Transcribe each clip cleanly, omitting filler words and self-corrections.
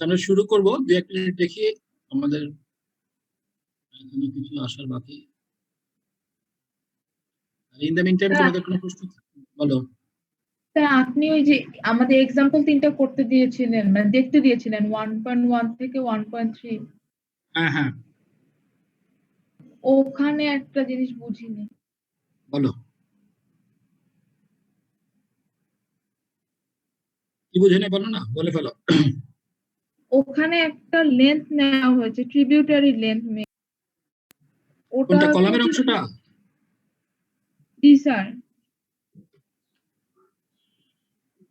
আমরা শুরু করব, 2-1 মিনিট দেখি আমাদের এখনো কিছু আসার বাকি। ইন দ্য মিন টাইম তোমাদের কোনো প্রশ্ন বলো। আপনি ওই যে আমাদের एग्जांपल 3টা করতে দিয়েছিলেন, মানে দেখতে দিয়েছিলেন 1.1 থেকে 1.3। হ্যাঁ হ্যাঁ ওখানে একটা জিনিস বুঝিনি। বলো কি বুঝেনি, বলো না, বলে ফেলো। ওখানে একটা লেন্থ নেওয়া হয়েছে, ট্রিবিউটারি লেন্থ। ওটা কোনটা, কলামের অংশটা? জি স্যার।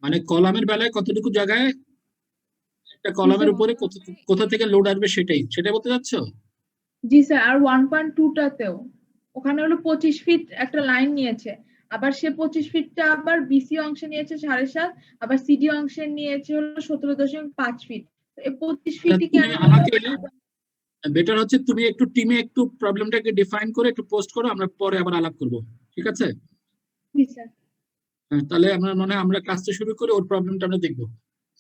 মানে কলামের বেলায় কতটুকু জায়গায় একটা কলামের উপরে কোথা থেকে লোড আসবে সেটাই বলতে যাচ্ছ? জি স্যার। আর 1.2 টাতেও ওখানে হলো 25 ফিট একটা লাইন নিয়েছে, আবার সে 25 ফিটটা আবার বিসি অংশে নিয়েছে 7.5, আবার সিডি অংশে নিয়েছে হলো 17.5 ফিট। এই 25 ফিটই কি তুমি আমাকে বেটার হচ্ছে তুমি একটু টিমে একটু প্রবলেমটাকে ডিফাইন করে একটু পোস্ট করো, আমরা পরে আবার আলাপ করব, ঠিক আছে? জি স্যার। তাহলে আমরা মনে হয় আমরা ক্লাসটা শুরু করে ওর প্রবলেমটা আমরা দেখবো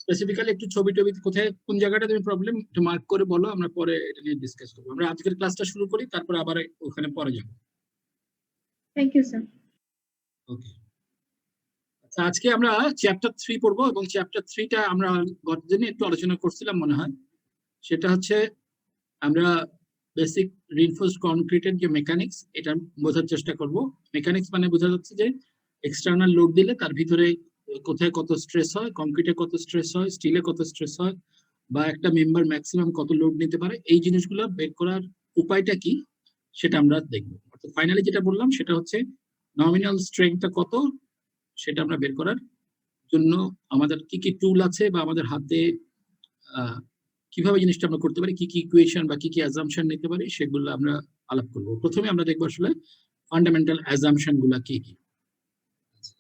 স্পেসিফিক্যালি। একটু ছবি টবি কোথায় কোন জায়গাটা তুমি প্রবলেম একটু মার্ক করে বলো, আমরা পরে এটা নিয়ে ডিসকাস করবো। আমরা আজকের ক্লাসটা শুরু করি, তারপর আবার ওখানে পরে যাবো। Thank you sir. ওকে, আচ্ছা আজকে আমরা চ্যাপ্টার 3 পড়বো, এবং চ্যাপ্টার 3টা আমরা গতদিনে একটু আলোচনা করছিলাম মনে হয়। সেটা হচ্ছে আমরা বেসিক রিইনফোর্সড কনক্রিটের যে মেকানিক্স, এটা বোঝার চেষ্টা করব। মেকানিক্স মানে বোঝা যাচ্ছে যে এক্সটার্নাল লোড দিলে তার ভিতরে কোথায় কত স্ট্রেস হয়, কংক্রিটে কত স্ট্রেস হয়, স্টিলে কত স্ট্রেস হয়, বা একটা মেম্বার ম্যাক্সিমাম কত লোড নিতে পারে, এই জিনিসগুলো বের করার উপায়টা কি সেটা আমরা দেখবো। অর্থাৎ ফাইনালি যেটা বললাম সেটা হচ্ছে নমিনাল স্ট্রেংথটা কত সেটা আমরা বের করার জন্য আমাদের কি কি টুল আছে, বা আমাদের হাতে কিভাবে জিনিসটা আমরা করতে পারি, কি কি ইকুয়েশন বা কি কি অ্যাজাম্পশন নিতে পারি, সেগুলো আমরা আলাপ করবো। প্রথমে আমরা দেখবো আসলে ফান্ডামেন্টাল অ্যাজাম্পশন গুলা কি কি।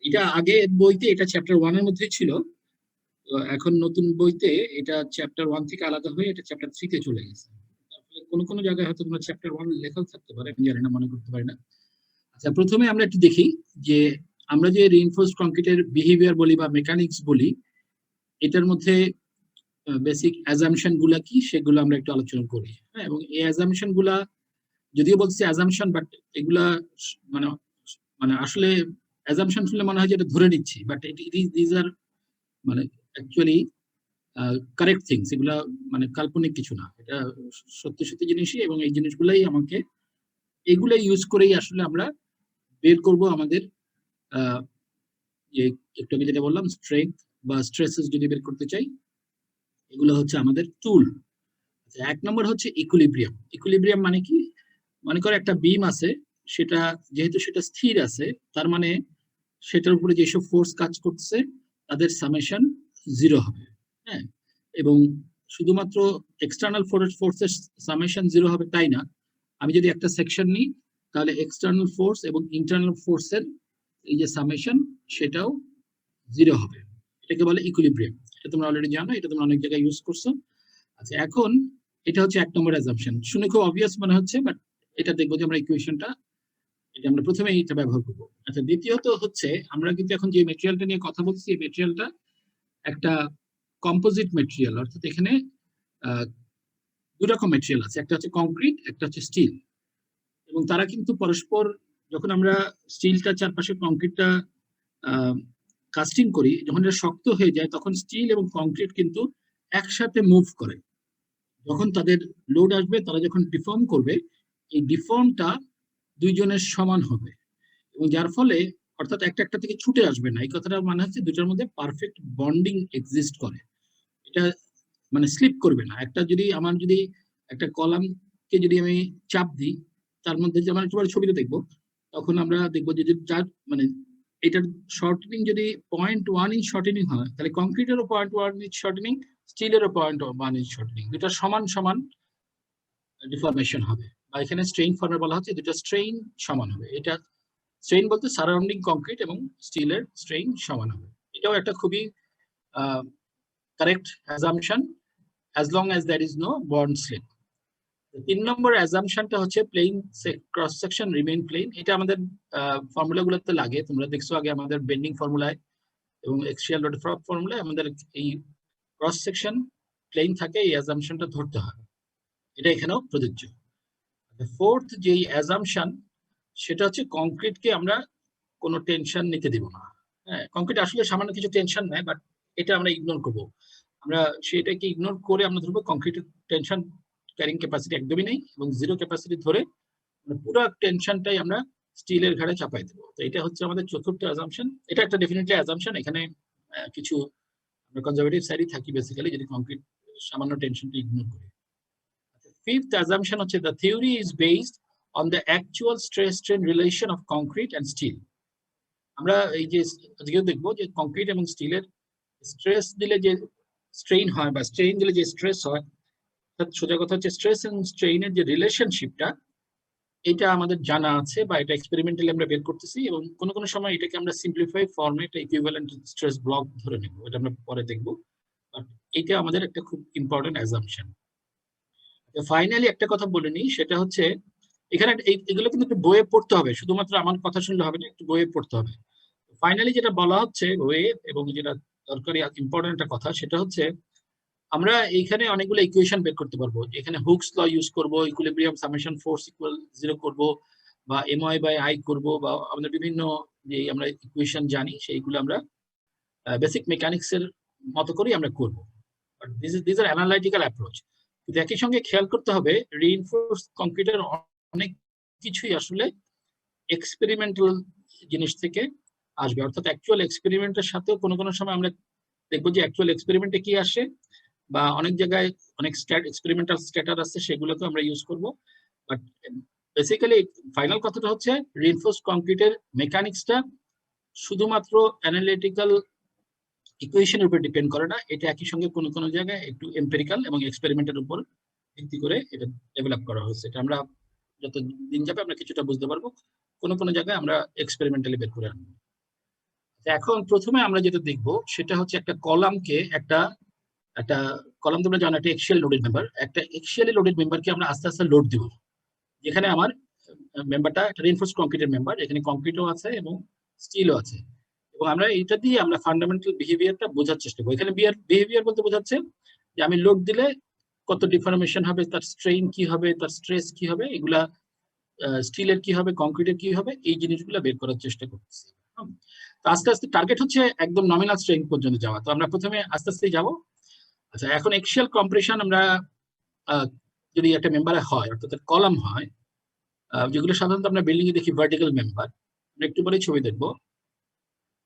এটা আগে বইতে এটা চ্যাপ্টার 1 এর মধ্যেই ছিল, এখন নতুন বইতে এটা চ্যাপ্টার 1 থেকে আলাদা হয়ে এটা চ্যাপ্টার 3 তে চলে গেছে। কোন কোন জায়গায় হয়তো তোমরা চ্যাপ্টার 1 লেখাও থাকতে পারে, আমি জানি না, মনে করতে পারি না। আচ্ছা, প্রথমে আমরা একটু দেখি যে আমরা যে রিইনফোর্সড কংক্রিটের বিহেভিয়ার বলি বা মেকানিক্স বলি, এটার মধ্যে বেসিক অ্যাজাম্পশন গুলা কি সেগুলো আমরা একটু আলোচনা করি। হ্যাঁ, এবং এই অ্যাজাম্পশন গুলা যদিও বলছি অ্যাজাম্পশন, বাট এগুলা মানে মানে আসলে অ্যাজাম্পশন শুনলে মনে হয় যে এটা ধরে নিচ্ছি, বাট দিজ আর মানে অ্যাকচুয়ালি কারেক্ট থিংস। এগুলা মানে কাল্পনিক কিছু না, এটা সত্যি সত্যি জিনিসই, এবং এই জিনিসগুলাই আমাকে এগুলাই ইউজ করেই আসলে আমরা বের করব আমাদের যে একটু আগে যেটা বললাম স্ট্রেংথ বা স্ট্রেসেস যদি বের করতে চাই, এগুলো হচ্ছে আমাদের টুল। আচ্ছা, 1 নম্বর হচ্ছে ইকুইলিব্রিয়াম। ইকুইলিব্রিয়াম মানে কি? মনে করো একটা বিম আছে, সেটা যেহেতু সেটা স্থির আছে, তার মানে সেটার উপরে যেসব ফোর্স কাজ করছে তাদের সামেশন 0 হবে। হ্যাঁ, এবং শুধুমাত্র এক্সটার্নাল ফোর্সের সামেশন 0 হবে তাই না, আমি যদি একটা সেকশন নিই তাহলে এক্সটার্নাল ফোর্স এবং ইন্টারনাল ফোর্সের এই যে সামেশন সেটাও 0 হবে। এটাকে বলে ইকুইলিব্রিয়াম। এটা তোমরা অলরেডি জানো, এটা তোমরা অনেক জায়গায় ইউজ করছো। আচ্ছা, এখন এটা হচ্ছে 1 নম্বর অ্যাজাম্পশন। শুনে খুব অবভিয়াস মনে হচ্ছে, বাট এটা দেখবো যে আমরা ইকুয়েশনটা এটা আমরা প্রথমে এটা ব্যবহার করবো। আচ্ছা, দ্বিতীয়ত হচ্ছে আমরা কিন্তু এখন যে মেটেরিয়ালটা নিয়ে কথা বলছি, এই মেটেরিয়ালটা একটা কম্পোজিট মেটেরিয়াল। অর্থাৎ এখানে দুই রকম মেটেরিয়াল আছে, একটা হচ্ছে কংক্রিট, একটা হচ্ছে স্টিল। এবং তারা কিন্তু পরস্পর, যখন আমরা স্টিলটা চারপাশে কংক্রিটটা কাস্টিং করি, যখন এটা শক্ত হয়ে যায় তখন স্টিল এবং কংক্রিট কিন্তু একসাথে মুভ করে। যখন তাদের লোড আসবে, তারা যখন ডিফর্ম করবে, এই ডিফর্মটা দুইজনের সমান হবে, এবং যার ফলে অর্থাৎ একটা একটা থেকে ছুটে আসবে না। এই কথাটা মানে হচ্ছে দুটার মধ্যে পারফেক্ট বন্ডিং এক্সিস্ট করে। এটা মানে স্লিপ করবে না। একটা যদি আমার যদি একটা কলামকে যদি আমি চাপ দিই, তার মধ্যে যে আমরা একটু ছবিতে দেখবো, তখন আমরা দেখবো যে যার মানে এটার শর্টেনিং যদি 0.1 ইঞ্চ শর্টেনিং হয়, তাহলে কংক্রিটেরও 0.1 ইঞ্চ শর্টেনিং, স্টিলেরও 0.1 ইঞ্চ শর্টেনিং, দুটা সমান সমান ডিফরমেশন হবে। বা এখানে স্ট্রেইন ফর্মে বলা হচ্ছে দুটা স্ট্রেইন সমান হবে। এটা স্ট্রেইন বলতে সারাউন্ডিং কংক্রিট এবং স্টিলের স্ট্রেইন সমান হবে। এটাও একটা খুবই correct assumption, as long as there is no bond slip. 3 নম্বর অ্যাজাম্পশনটা হচ্ছে plane cross section remain plane. এটা আমাদের ফর্মুলাগুলোতে লাগে, তোমরা দেখছো আগে আমাদের বেন্ডিং ফর্মুলায় এবং এক্সিয়াল লোড ফর্মুলায় আমাদের এই ক্রস সেকশন প্লেন থাকে এই অ্যাজাম্পশনটা ধরতে হয়, এটা এখানেও প্রযোজ্য। ফোর্থ যে অ্যাজাম্পশন সেটা হচ্ছে কংক্রিটকে আমরা কোনো টেনশন নিতে দিব না। হ্যাঁ, কংক্রিট আসলে সামান্য কিছু টেনশন নেয়, বাট এটা আমরা ইগনোর করবো। আমরা সেটাকে ইগনোর করে আমরা ধরবো কংক্রিটের টেনশন ক্যারিং ক্যাপাসিটি একদমই নেই, এবং জিরো ক্যাপাসিটি ধরে পুরো টেনশনটাই আমরা স্টিলের ঘাড়ে চাপাই দেবো। তো এটা হচ্ছে আমাদের চতুর্থ অ্যাজাম্পশন। এটা একটা ডেফিনেটলি অ্যাজাম্পশন, এখানে কিছু আমরা কনজারভেটিভ সাইডই থাকি বেসিক্যালি, যদি কংক্রিট সামান্য টেনশনটা ইগনোর করি। ফিফথ অ্যাজাম্পশন হচ্ছে the theory is based on the actual stress strain relation of concrete and steel. আমরা এই যে আজকেও দেখবো যে কংক্রিট এবং স্টিলের স্ট্রেস দিলে যে স্ট্রেইন হয় বা স্ট্রেইন দিলে যে স্ট্রেস হয়, সোজা কথা হচ্ছে স্ট্রেস এবং স্ট্রেইনের যে রিলেশনশিপটা, এটা আমাদের জানা আছে বা এটা এক্সপেরিমেন্টালি আমরা বের করতেছি, এবং কোনো কোনো সময় এটাকে আমরা সিম্পলিফাই ফর্মে এটা ইকুইভ্যালেন্ট স্ট্রেস ব্লক ধরে নেব, এটা আমরা পরে দেখবো। বাট এটা আমাদের একটা খুব ইম্পর্টেন্ট অ্যাজাম্পশন। ফাইনালি একটা কথা বলে নিই, সেটা হচ্ছে এখানে এগুলো কিন্তু একটু বইয়ে পড়তে হবে, শুধুমাত্র আমার কথা শুনলে হবে না, একটু বইয়ে পড়তে হবে। ফাইনালি যেটা বলা হচ্ছে বইয়ে, এবং যেটা দরকারি ইম্পর্টেন্ট একটা কথা, সেটা হচ্ছে আমরা এইখানে অনেকগুলো ইকুয়েশন বের করতে পারবো। এখানে হুকস ল ইউজ করবো, ইকুইলিব্রিয়াম সামেশন ফোর্স ইকুয়াল 0 করব, বা এমআই বাই আই করব, বা আমাদের বিভিন্ন যে আমরা ইকুয়েশন জানি সেইগুলো আমরা বেসিক মেকানিক্স এর মতো করেই আমরা করব। But this are analytical approach. কিন্তু একই সঙ্গে খেয়াল করতে হবে রিইনফোর্স কংক্রিটের অনেক কিছুই আসলে এক্সপেরিমেন্টাল জিনিস থেকে আসবে, অর্থাৎ অ্যাকচুয়াল এক্সপেরিমেন্টের সাথেও কোনো কোনো সময় আমরা দেখবো যে অ্যাকচুয়াল এক্সপেরিমেন্টে কি আসে, বা অনেক জায়গায় অনেক এক্সপেরিমেন্টাল স্ট্যাটার আছে, সেগুলোকে আমরা ইউজ করব। বাট বেসিক্যালি ফাইনাল কথাটা হচ্ছে রিইনফোর্সড কংক্রিটের মেকানিক্সটা শুধুমাত্র অ্যানালিটিক্যাল ইকুয়েশনের উপর ডিপেন্ড করে না, এটা একই সঙ্গে কোনো কোনো জায়গায় একটু এম্পেরিক্যাল এবং এক্সপেরিমেন্টের উপর ভিত্তি করে এটা ডেভেলপ করা হয়েছে। এটা আমরা যত দিন যাবে আমরা কিছুটা বুঝতে পারবো, কোনো কোনো জায়গায় আমরা এক্সপেরিমেন্টালি বের করে আনবো। এখন প্রথমে আমরা যেটা দেখবো সেটা হচ্ছে একটা কলামকে একটা কলাম, তোমরা জানো একটা এক্সিয়াল লোডেড মেম্বার, একটা এক্সিয়ালি লোডেড মেম্বারকে আমরা আস্তে আস্তে লোড দিব। যেখানে আমার মেম্বারটা একটা রিইনফোর্সড কংক্রিটের মেম্বার, এখানে কংক্রিটও আছে এবং স্টিলও আছে, এবং আমরা এটা দিয়ে আমরা ফান্ডামেন্টাল বিহেভিয়ারটা বোঝার চেষ্টা করি। এখানে বিহেভিয়ার বলতে বোঝাচ্ছে যে আমি লোড দিলে কত ডিফরমেশন হবে, তার স্ট্রেইন কি হবে, তার স্ট্রেস কি হবে, এগুলা স্টিলের কি হবে, কংক্রিটের কি হবে, এই জিনিসগুলো বের করার চেষ্টা করতেছি। আস্তে আস্তে টার্গেট হচ্ছে একদম নমিনাল স্ট্রেইন পর্যন্ত যাওয়া। তো আমরা প্রথমে আস্তে আস্তে যাবো। আচ্ছা, এখন এক্সিয়াল কম্প্রেশন আমরা যদি একটা মেম্বারে হয়, অর্থাৎ কলাম হয়, যেগুলো সাধারণত আমরা বিল্ডিং এ দেখি ভার্টিক্যাল মেম্বার, আমরা একটু পরে ছবি দেখবো,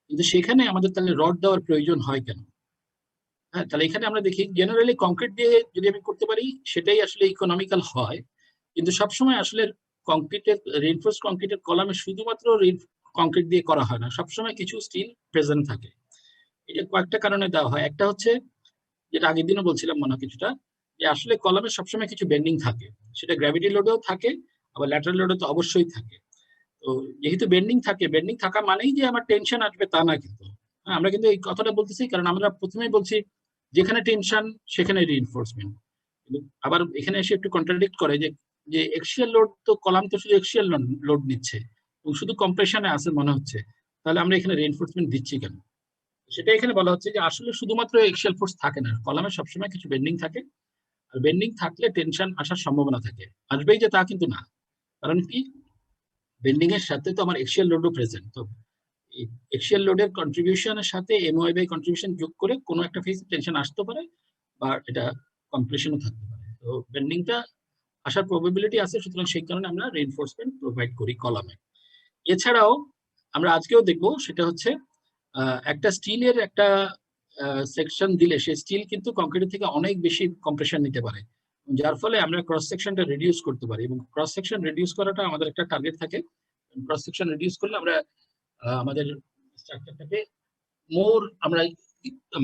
কিন্তু সেখানে আমাদের তাহলে রড দেওয়ার প্রয়োজন হয় কেন? হ্যাঁ, তাহলে এখানে আমরা দেখি জেনারেলি কংক্রিট দিয়ে যদি আমি করতে পারি সেটাই আসলে ইকোনমিক্যাল হয়, কিন্তু সবসময় আসলে কংক্রিটের রিইনফোর্সড কংক্রিটের কলামে শুধুমাত্র কংক্রিট দিয়ে করা হয় না, সবসময় কিছু স্টিল প্রেজেন্ট থাকে। এটা কয়েকটা কারণে দেওয়া হয়। একটা হচ্ছে যেটা আগের দিনও বলছিলাম মনে হয় কিছুটা, যে আসলে কলামে সবসময় কিছু বেন্ডিং থাকে, সেটা গ্র্যাভিটি লোডেও থাকে, আবার ল্যাটারাল লোডে তো অবশ্যই থাকে। তো যেহেতু বেন্ডিং থাকে, বেন্ডিং থাকা মানেই যে আমার টেনশন আসবে তা না, কিন্তু আমরা কিন্তু এই কথাটা বলতেছি কারণ আমরা প্রথমেই বলছি যেখানে টেনশন সেখানে রিইনফোর্সমেন্ট, কিন্তু আবার এখানে এসে একটু কন্ট্রাডিক্ট করে যে এক্সিয়াল লোড তো কলাম তো শুধু এক্সিয়াল লোড নিচ্ছে এবং শুধু কম্প্রেশনে আছে মনে হচ্ছে, তাহলে আমরা এখানে রিইনফোর্সমেন্ট দিচ্ছি কেন? সেটা এখানে বলা হচ্ছে যে আসলে শুধুমাত্র এক্সিয়াল ফোর্স থাকে না, কলামে সবসময় কিছু বেন্ডিং থাকে, আর বেন্ডিং থাকলে টেনশন আসার সম্ভাবনা থাকে, আসবেই যে তা কিন্তু না। কারণ কি, বেন্ডিং এর সাথে তো আমার এক্সিয়াল লোডও প্রেজেন্ট। তো এক্সিয়াল লোডের কন্ট্রিবিউশনের সাথে এমওআই বাই কন্ট্রিবিউশন যোগ করে কোনো একটা ফেজ টেনশন আসতে পারে, বা এটা কম্প্রেশনও থাকতে পারে। তো বেন্ডিংটা আসার প্রবাবিলিটি আছে, সুতরাং সেই কারণে আমরা রিইনফোর্সমেন্ট প্রোভাইড করি কলামে। এছাড়াও আমরা আজকেও দেখবো সেটা হচ্ছে একটা স্টিলের একটা সেকশন দিলে সেই স্টিল কিন্তু কংক্রিটের থেকে অনেক বেশি কম্প্রেশন নিতে পারে, যার ফলে আমরা ক্রস সেকশনটা রিডিউস করতে পারি, এবং ক্রস সেকশন রিডিউস করাটা আমাদের একটা টার্গেট থাকে। ক্রস সেকশন রিডিউস করলে আমরা আমাদের স্ট্রাকচারটাকে মোর আমরা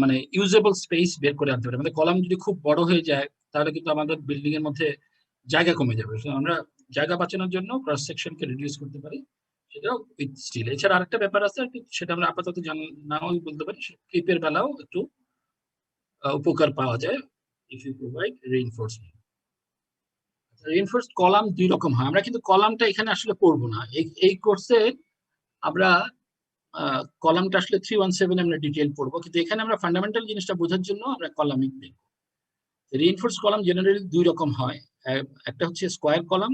মানে ইউজেবল স্পেস বের করে আনতে পারি। আমাদের কলাম যদি খুব বড় হয়ে যায় তাহলে কিন্তু আমাদের বিল্ডিং এর মধ্যে জায়গা কমে যাবে, আমরা জায়গা বাঁচানোর জন্য ক্রস সেকশনকে রিডিউস করতে পারি, সেটাও উইথ স্টিল। এছাড়া আরেকটা ব্যাপার আছে, সেটা আমরা আপাতত নাও বলতে পারি, ক্লিপের বেলাও একটু উপকার পাওয়া যায় if you provide reinforcement. Reinforced column দুই রকম হয়, আমরা কিন্তু কলামটা এখানে আসলে পড়বো না এই কোর্সে, আমরা কলামটা আসলে 317 আমরা ডিটেইল পড়বো, কিন্তু এখানে আমরা ফান্ডামেন্টাল জিনিসটা বোঝার জন্য আমরা কলামিক দেখবো। রিইনফোর্স কলাম জেনারেলি দুই রকম হয়, একটা হচ্ছে স্কোয়ার কলাম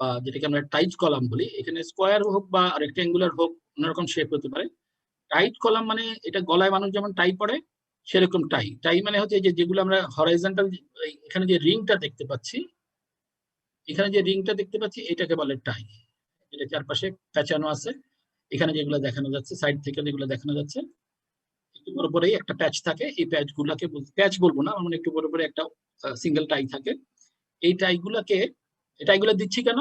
বা যেটাকে আমরা টাইট কলাম বলি। এখানে স্কোয়ার হোক বা রেক্টেঙ্গুলার হোক, অন্যরকম শেপ হতে পারে। টাইট কলাম মানে এটা গলায় মানুষ যেমন টাই পরে সেরকম টাই। টাই মানে হচ্ছে যে যেগুলো আমরা হরাইজন্টাল, এখানে যে রিংটা দেখতে পাচ্ছি, এটাকে বলে টাই, যেটা চারপাশে পেঁচানো আছে। এখানে যেগুলো দেখানো যাচ্ছে, সাইড থেকে যেগুলো দেখানো যাচ্ছে, একটু বড় বড়ই একটা প্যাচ থাকে। এই প্যাচ গুলাকে প্যাচ বলবো না, মানে একটু বড় বড় একটা সিঙ্গেল টাই থাকে। এই টাইগুলো দিচ্ছি কেন?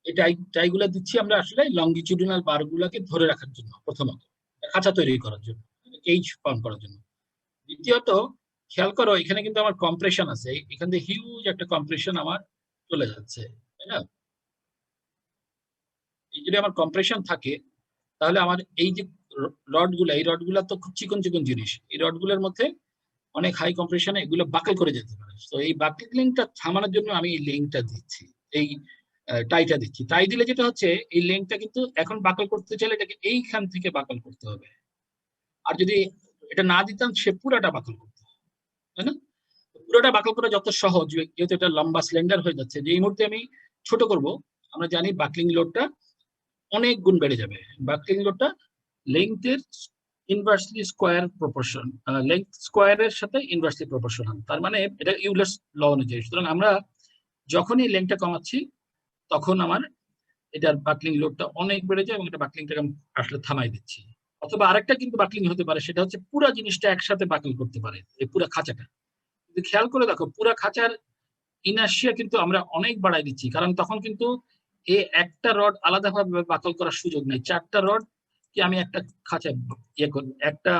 এই টাইগুলো দিচ্ছি আমরা আসলে লংগিটিউডিনাল বার গুলাকে ধরে রাখার জন্য, প্রথমত খাঁচা তৈরি করার জন্য, কেজ ফর্ম করার জন্য। দ্বিতীয়ত খেয়াল করো, এখানে কিন্তু আমার কম্প্রেশন আছে, এখান থেকে হিউজ একটা কম্প্রেশন আমার চলে যাচ্ছে, তাই না? এই যদি আমার কম্প্রেশন থাকে, তাহলে আমার এই যে এই রডগুলা তো খুব চিকন চিকন জিনিস, এই রডগুলোর মধ্যে অনেক হাই কম্প্রেশনে এগুলো বাকল করে যেতে পারে। তো এই বাকলিংটা থামানোর জন্য আমি এই লিঙ্কটা দিচ্ছি, এই টাইটা দিচ্ছি। টাই দিলে যেটা হচ্ছে, এই লিঙ্কটা কিন্তু এখন বাকল করতে চাইলে এটাকে এইখান থেকে বাকল করতে হবে, আর যদি এটা না দিতাম সে পুরাটা বাকল করতে হবে, তাই না? পুরোটা বাকল করা যত সহজ, যেহেতু এটা লম্বা সিলিন্ডার হয়ে যাচ্ছে, যে এই মুহূর্তে আমি ছোট করব, আমরা জানি বাকলিং লোডটা অনেক গুণ বেড়ে যাবে। বাকলিং লোডটা লেংথের ইনভার্সলি স্কোয়ার প্রপোর্শন, লেংথ স্কোয়ারের সাথে ইনভার্সলি প্রপোর্শনাল। তার মানে এটা ইউলার্স ল অনুযায়ী। সুতরাং আমরা যখনই লেংথটা কমাচ্ছি, তখন আমার এটার বাকলিং লোডটা অনেক বেড়ে যায় এবং এটা বাকলিংটাকে আসলে থামাই দিচ্ছি। অথবা আরেকটা কিন্তু বাকলিং হতে পারে, সেটা হচ্ছে পুরো জিনিসটা একসাথে বাকল করতে পারে, এই পুরো খাঁচাটা। কিন্তু খেয়াল করে দেখো, পুরো খাঁচার ইনার্শিয়া কিন্তু আমরা অনেক বাড়াই দিচ্ছি, কারণ তখন কিন্তু একটা রড আলাদাভাবে বাকল করার সুযোগ নেই। চারটা রড কি আমি একটা খাঁচায় একটা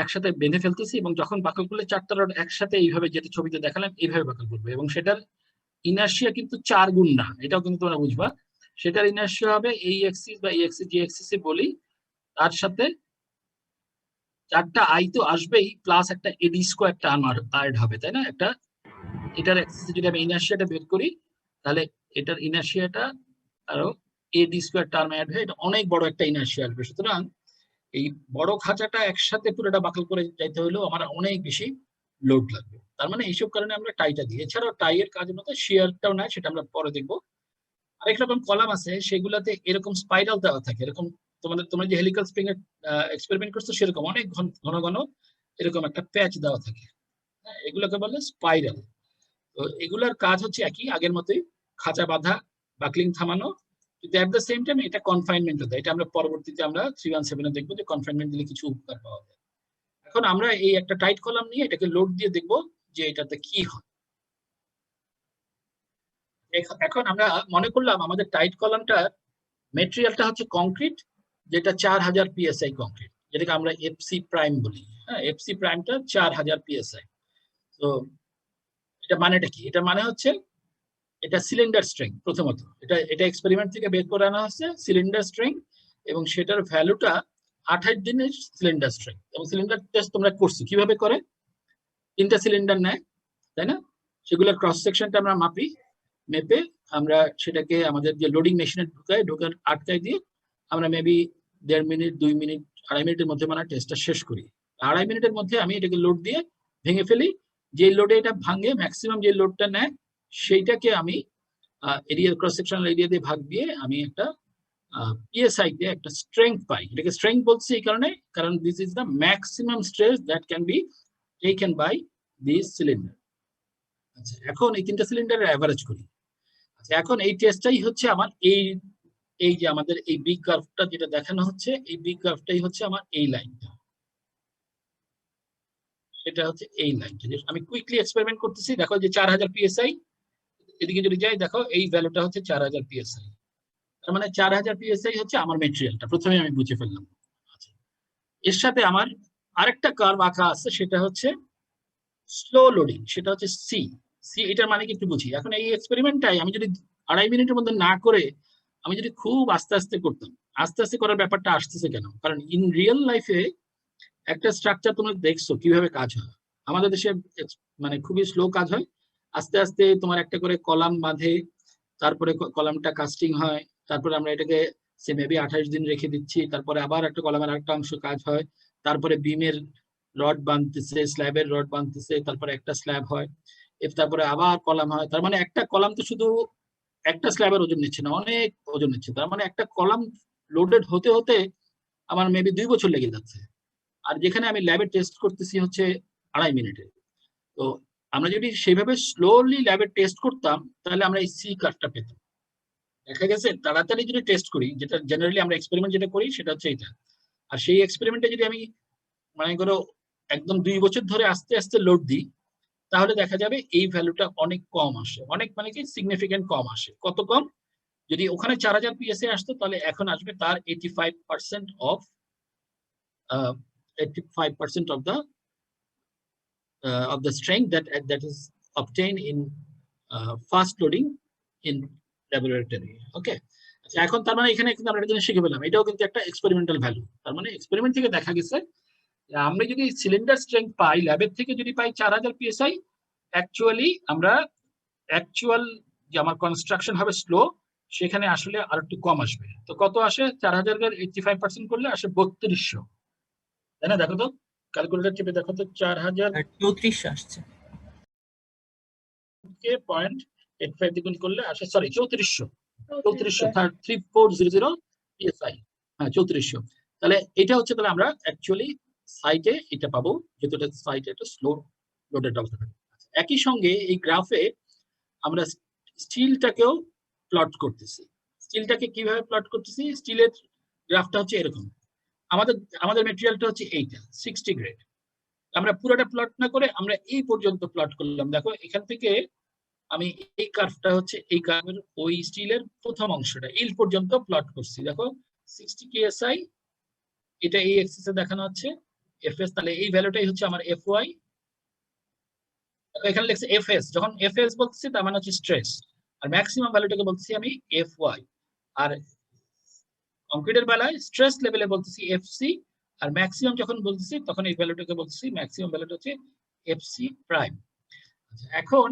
একসাথে বেঁধে ফেলতেছি, এবং যখন বাকল করলে চারটা রড একসাথে এইভাবে, যেটা ছবিতে দেখালাম, এইভাবে বাকল করবে, এবং সেটার ইনার্শিয়া কিন্তু 4 গুণ না, এটাও কিন্তু তোমরা বুঝবা। সেটার ইনার্শিয়া হবে এই এক্সিস বা এই এক্সিস, যে এক্সিস বলি, তার সাথে 4টা আই তো আসবেই, প্লাস একটা এডি স্কোয়ার টার্ম অ্যাড হবে, তাই না? একটা এটার এক্সিসে যদি আমি ইনার্শিয়াটা বের করি, তাহলে এটার ইনার্শিয়াটা আরো এডি স্কোয়ার টার্ম অ্যাড হয়ে এটা অনেক বড় একটা ইনার্শিয়া আসবে। সুতরাং এই বড় খাঁচাটা একসাথে পুরোটা বাকল করে যাইতে হলেও আমার অনেক বেশি লোড লাগবে। তার মানে এইসব কারণে আমরা টাইটা দিই। এছাড়াও টাইয়ের কাজের মধ্যে শেয়ারটাও নাই, সেটা আমরা পরে দেখবো। আরেক রকম কলাম আছে, সেগুলাতে এরকম স্পাইরাল দেওয়া থাকে, এরকম তোমরা যে হেলিক্যাল স্প্রিং এর এক্সপেরিমেন্ট করছো, সেরকম অনেক ঘন ঘন এরকম একটা প্যাচ দেওয়া থাকে। এগুলোকে বলে স্পাইরাল। তো এগুলার কাজ হচ্ছে একই, আগের মতোই, খাঁচা বাঁধা, বাকলিং থামানো, কিন্তু এট দ্য সেম টাইম এটা কনফাইনমেন্ট দেয়। এটা আমরা পরবর্তীতে আমরা 317 দেখবো যে কনফাইনমেন্ট দিলে কিছু উপকার পাওয়া যায়। এখন আমরা এই একটা টাইট কলাম নিয়ে এটাকে লোড দিয়ে দেখবো যে এটাতে কি হয়। এখন আমরা মনে করলাম আমাদের টাইট কলামটার মেটেরিয়ালটা হচ্ছে কংক্রিট, যেটা 4000 পিএসআই কংক্রিট, যেটাকে আমরা এফসি প্রাইম বলি। হ্যাঁ, এফসি প্রাইমটা 4000 পিএসআই। তো এটা মানেটা কি? এটা মানে হচ্ছে এটা সিলিন্ডার স্ট্রেংথ। প্রথমত এটা এক্সপেরিমেন্ট থেকে বের করে আনা হচ্ছে সিলিন্ডার স্ট্রেংথ, এবং সেটার ভ্যালুটা 28 দিনের সিলিন্ডার স্ট্রেংথ। এবং সিলিন্ডার টেস্ট তোমরা করছো, কিভাবে করে? 3টা সিলিন্ডার নেয়, তাই না? সেগুলোর ক্রস সেকশনটা আমরা মাপি, মেপে আমরা সেটাকে আমাদের যে লোডিং মেশিনে ঢোকার আটকায় দিয়ে আমরা মেবি 1.5 মিনিট, 2 মিনিট, 2.5 মিনিটের মধ্যে মানে টেস্টটা শেষ করি। 2.5 মিনিটের মধ্যে আমি এটাকে লোড দিয়ে ভেঙে ফেলি। যে লোডে এটা ভাঙে, ম্যাক্সিমাম যে লোডটা নেয়, সেইটাকে আমি এরিয়া, ক্রস সেকশনাল এরিয়া দিয়ে ভাগ দিয়ে আমি একটা পিএসআই তে একটা স্ট্রেংথ পাই। এটাকে স্ট্রেংথ বলছি এই কারণে, কারণ this is the maximum stress that can be taken by this cylinder. আচ্ছা, এখন এই 3টা সিলিন্ডারের অ্যাভারেজ করি। আচ্ছা, এখন এই টেস্টটাই হচ্ছে আমার এই যে আমাদের এই বিগ কার্ভটা যেটা দেখানো হচ্ছে, এই বিগ কার্ভটাই হচ্ছে আমার এই লাইনটা। সেটা হচ্ছে এই লাইনটা, যে আমি কুইকলি এক্সপেরিমেন্ট করতেছি। দেখো যে 4000 পিএসআই, এদিকে যদি যাই দেখো এই ভ্যালুটা হচ্ছে 4000 পিএসআই। তার মানে 4000 পিএসআই হচ্ছে আমার মেটেরিয়ালটা, প্রথমে আমি বুঝে ফেললাম। আচ্ছা, এর সাথে আমার আরেকটা কার্ভ আঁকা আছে, সেটা হচ্ছে স্লো লোডিং, সেটা হচ্ছে সি। এটার মানে কি একটু বুঝি। এখন এই এক্সপেরিমেন্টটাই আমি যদি 2.5 মিনিটের মধ্যে না করে আমি যদি খুব আস্তে আস্তে করতাম, আস্তে আস্তে করার ব্যাপারটা আসতেছে কেন? কারণ ইন রিয়েল লাইফে একটা স্ট্রাকচার তোমরা দেখছো কিভাবে কাজ হয়। আমাদের দেশে মানে খুবই স্লো কাজ হয়। আস্তে আস্তে তোমার একটা করে কলাম বাঁধে, তারপরে কলামটা কাস্টিং হয়, তারপরে আমরা এটাকে সে মেবি 28 দিন রেখে দিচ্ছি, তারপরে আবার একটা কলামের আরেকটা অংশ কাজ হয়, তারপরে বিমের রড বানতেছে, স্ল্যাবের রড বানতেছে, তারপরে একটা স্ল্যাব হয়, তারপরে আবার কলাম হয়। তার মানে একটা কলাম তো শুধু একটা স্ল্যাবের ওজন নিচ্ছে না, অনেক ওজন নিচ্ছে। তার মানে একটা কলাম লোডেড হতে হতে আমার মেবি 2 বছর লেগে যাচ্ছে। আর যেখানে আমি ল্যাবে টেস্ট করতেছি হচ্ছে 2.5 মিনিটে। তো আমরা যদি সেইভাবে স্লোলি ল্যাবে টেস্ট করতাম তাহলে আমরা এই সি কার্ভটা পেতাম। দেখা গেছে তাড়াতাড়ি যদি টেস্ট করি, যেটা জেনারেলি আমরা এক্সপেরিমেন্ট যেটা করি সেটা হচ্ছে এটা। আর সেই এক্সপেরিমেন্টে যদি আমি মনে করো একদম 2 বছর ধরে আস্তে আস্তে লোড দিই, তাহলে দেখা যাবে এই ভ্যালুটা অনেক কম আসে। অনেক মানে কি সিগনিফিকেন্ট কম আসে। কত কম? যদি ওখানে 4000 পিএসএ আসতো তাহলে এখন আসবে তার 85% of 85% of the strength that is obtained in fast loading in laboratory. Okay, এখন তার মানে এখানে কিন্তু আমরা একটা জিনিস শিখে পেলাম, এটাও কিন্তু একটা এক্সপেরিমেন্টাল ভ্যালু। তার মানে এক্সপেরিমেন্ট থেকে দেখা গেছে আমরা যদি সিলিন্ডার স্ট্রেংথ পাই ল্যাবের থেকে, যদি পাই 4000 পিএসআই, অ্যাকচুয়ালি আমরা অ্যাকচুয়াল যে আমার কনস্ট্রাকশন হবে স্লো, সেখানে আসলে আর একটু কম আসবে। তো কত আসে? 4000 এর 85% করলে আসে 3200, তাই না? দেখো তো, ক্যালকুলেটর চেপে দেখো তো, 4000 3400 আসছে। কে 0.85 দ্বিগুণ করলে আসে, সরি 3400, 3400 পিএসআই। হ্যাঁ 3400। তাহলে এটা হচ্ছে, তাহলে আমরা অ্যাকচুয়ালি সাইটে এটা পাবো, যেহেতু এটা সাইটে একটা স্লো লোডেড অবস্থা থাকে। একই সঙ্গে এই গ্রাফে আমরা স্টিলটাকেও প্লট করতেছি। স্টিলটাকে কিভাবে প্লট করতেছি? স্টিলের গ্রাফটা হচ্ছে এরকম। আমাদের মেটেরিয়ালটা হচ্ছে এইটা 60 গ্রেড। আমরা পুরোটা প্লট না করে আমরা এই পর্যন্ত প্লট করলাম। দেখো এখান থেকে আমি এই কার্ভটা হচ্ছে এই কার্ভের ওই স্টিলের প্রথম অংশটা ইল পর্যন্ত প্লট করছি। দেখো 60 কেএসআই, এটা এই এক্সিসে দেখানো হচ্ছে এফএস, তাহলে এই ভ্যালুটাই হচ্ছে আমার এফওয়াই। এখানে লেখছে এফএস, যখন এফএস বলছি তার মানে হচ্ছে স্ট্রেস, আর ম্যাক্সিমাম ভ্যালুটাকে বলছি আমি এফওয়াই। আর কংক্রিটের বেলায় স্ট্রেস লেভেলে বলতেছি এফসি, আর ম্যাক্সিমাম যখন বলতেছি তখন এই ভ্যালুটাকে বলতেছি, ম্যাক্সিমাম ভ্যালুটা হচ্ছে এফসি প্রাইম। এখন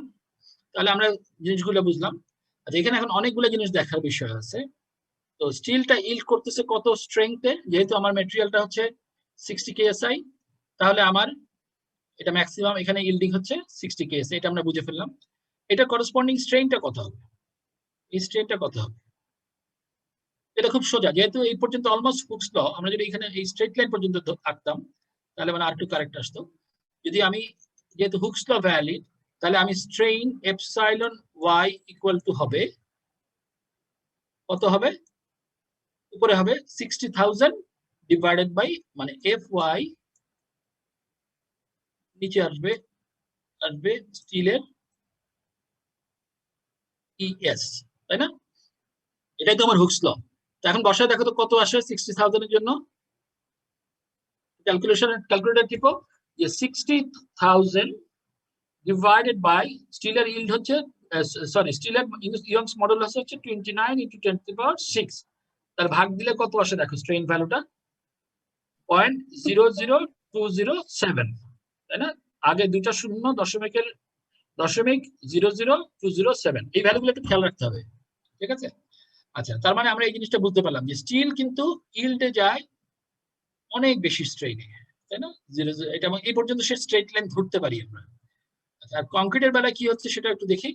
তাহলে আমরা জিনিসগুলো বুঝলাম। আচ্ছা, এখানে এখন অনেকগুলো জিনিস দেখার বিষয় আছে। তো স্টিলটা ইল্ড করতেছে কত স্ট্রেংথে? যেহেতু আমার মেটেরিয়ালটা হচ্ছে 60 কেএসআই, তাহলে আমার এটা ম্যাক্সিমাম এখানে ইল্ডিং হচ্ছে 60 কেএসআই, এটা আমরা বুঝে ফেললাম। এটা করসপন্ডিং স্ট্রেনটা কত হবে? এই স্ট্রেনটা কত হবে? এটা খুব সোজা, যেহেতু এই পর্যন্ত অলমোস্ট হুকস ল, আমরা যদি এখানে এই স্ট্রেট লাইন পর্যন্ত আঁকতাম তাহলে মানে আর একটু কারেক্ট আসতো। যদি আমি, যেহেতু হুকস ল ভ্যালিড, তাহলে আমি strain epsilon y equal to হবে কত হবে? উপরে হবে 60,000 ডিভাইডেড বাই মানে এফ ওয়াই, নিচে আসবে স্টিলের ইএস, তাই না? এটাই তো আমার হুকস ল। তো এখন বসায় দেখো তো কত আসে 60,000 এর জন্য। ক্যালকুলেটর টিপো, যে 60,000 ডিভাইডেড বাই স্টিলের ইল্ড হচ্ছে, সরি স্টিলের ইয়ংস মডুলাস হচ্ছে 29 × 10⁶। তার ভাগ দিলে কত আসে দেখো স্ট্রেইন ভ্যালুটা 0.00207, তাই না? আগে দুইটা শূন্য, দশমিক 0.00207, এই ভ্যালুগুলো একটু খেয়াল রাখতে হবে, ঠিক আছে? আচ্ছা, তার মানে আমরা এই জিনিসটা বুঝতে পারলাম যে স্টিল কিন্তু ইল্ডে যায় অনেক বেশি স্ট্রেইনে, তাই না? এটা এই পর্যন্ত সে স্ট্রেট লাইন ধরতে পারি আমরা। আর কংক্রিটের বেলায় কি হচ্ছে সেটা একটু দেখি।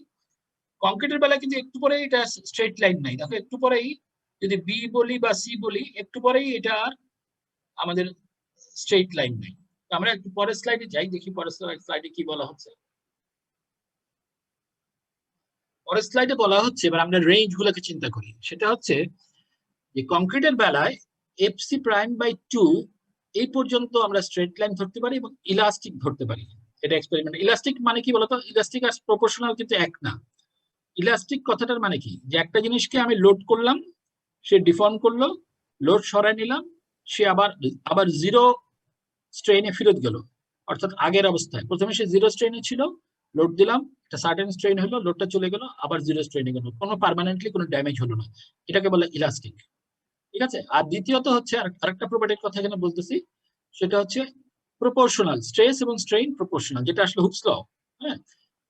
কংক্রিটের বেলায় কিন্তু একটু পরেই এটা স্ট্রেট লাইন নাই, দেখো একটু পরেই যদি বি বলি বা সি বলি, একটু পরেই এটা আর আমাদের স্ট্রেট লাইন নাই। আমরা একটু পরের স্লাইডে যাই, দেখি পরের স্লাইডে কি বলা হচ্ছে। পরের স্লাইডে বলা হচ্ছে, এবার আমরা রেঞ্জ গুলোকে চিন্তা করি। সেটা হচ্ছে যে কংক্রিটের বেলায় এফসি প্রাইম বাই 2 এই পর্যন্ত আমরা স্ট্রেট লাইন ধরতে পারি এবং ইলাস্টিক ধরতে পারি। এটা এক্সপেরিমেন্ট। ইলাস্টিক মানে কি বলতো? ইলাস্টিক আর প্রপোর্শনাল কিন্তু এক না। ইলাস্টিক কথাটার মানে কি, যে একটা জিনিসকে আমি লোড করলাম, সে ডিফর্ম করলো, লোড সরাই নিলাম, সে আবার জিরো স্ট্রেইনে ফেরত গেল, অর্থাৎ আগের অবস্থায়। প্রথমে সে জিরো স্ট্রেইনে ছিল, লোড দিলাম, একটা সার্টেন স্ট্রেইন হলো, লোডটা চলে গেল, আবার জিরো স্ট্রেইনে গেল, কোনো পার্মানেন্টলি কোনো ড্যামেজ হলো না, এটাকে বলে ইলাস্টিক, ঠিক আছে? আর দ্বিতীয়ত হচ্ছে আরেকটা প্রপার্টির কথা এখানে বলতেছি, সেটা হচ্ছে প্রপোর্শনাল, স্ট্রেস এবং স্ট্রেইন প্রপোর্শনাল, যেটা আসলে হুকস ল। হ্যাঁ,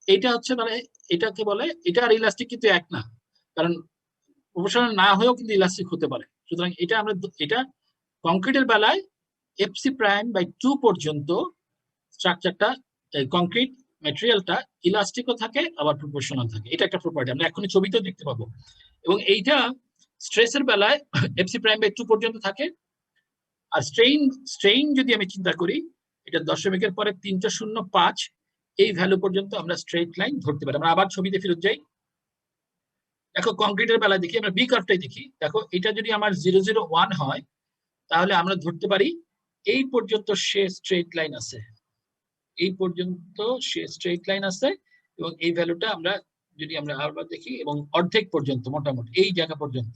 এটা হচ্ছে মানে এটাকে বলে, এটা আর ইলাস্টিক কিন্তু এক না, কারণ প্রপোর্শনাল না হয়েও কিন্তু ইলাস্টিক হতে পারে। সুতরাং এটা কংক্রিটের বেলায় এফসি প্রাইম বাই 2 পর্যন্ত স্ট্রাকচারটা কংক্রিট ম্যাটেরিয়ালটা ইলাস্টিকও থাকে আবার প্রপোর্শনাল থাকে। এটা একটা প্রপার্টি, আমরা এখনই ছবিতেও দেখতে পাবো। এবং এইটা স্ট্রেসের বেলায় এফসি প্রাইম বাই 2 পর্যন্ত থাকে। আর স্ট্রেইন যদি আমি চিন্তা করি, এটা দশমিকের পরে 3.05 এই ভ্যালু পর্যন্ত আমরা স্ট্রেট লাইন ধরতে পারি। আমরা আবার ছবিতে ফেরত যাই। দেখো কংক্রিটের বেলায় দেখি, আমরা বি কার্ভটাই দেখি। দেখো এটা যদি আমার 001 হয়, তাহলে আমরা ধরতে পারি এই পর্যন্ত সে স্ট্রেট লাইন আছে, এই পর্যন্ত সে স্ট্রেট লাইন আছে। এবং এই ভ্যালুটা আমরা যদি আমরা আবার দেখি, এবং অর্ধেক পর্যন্ত মোটামুটি এই জায়গা পর্যন্ত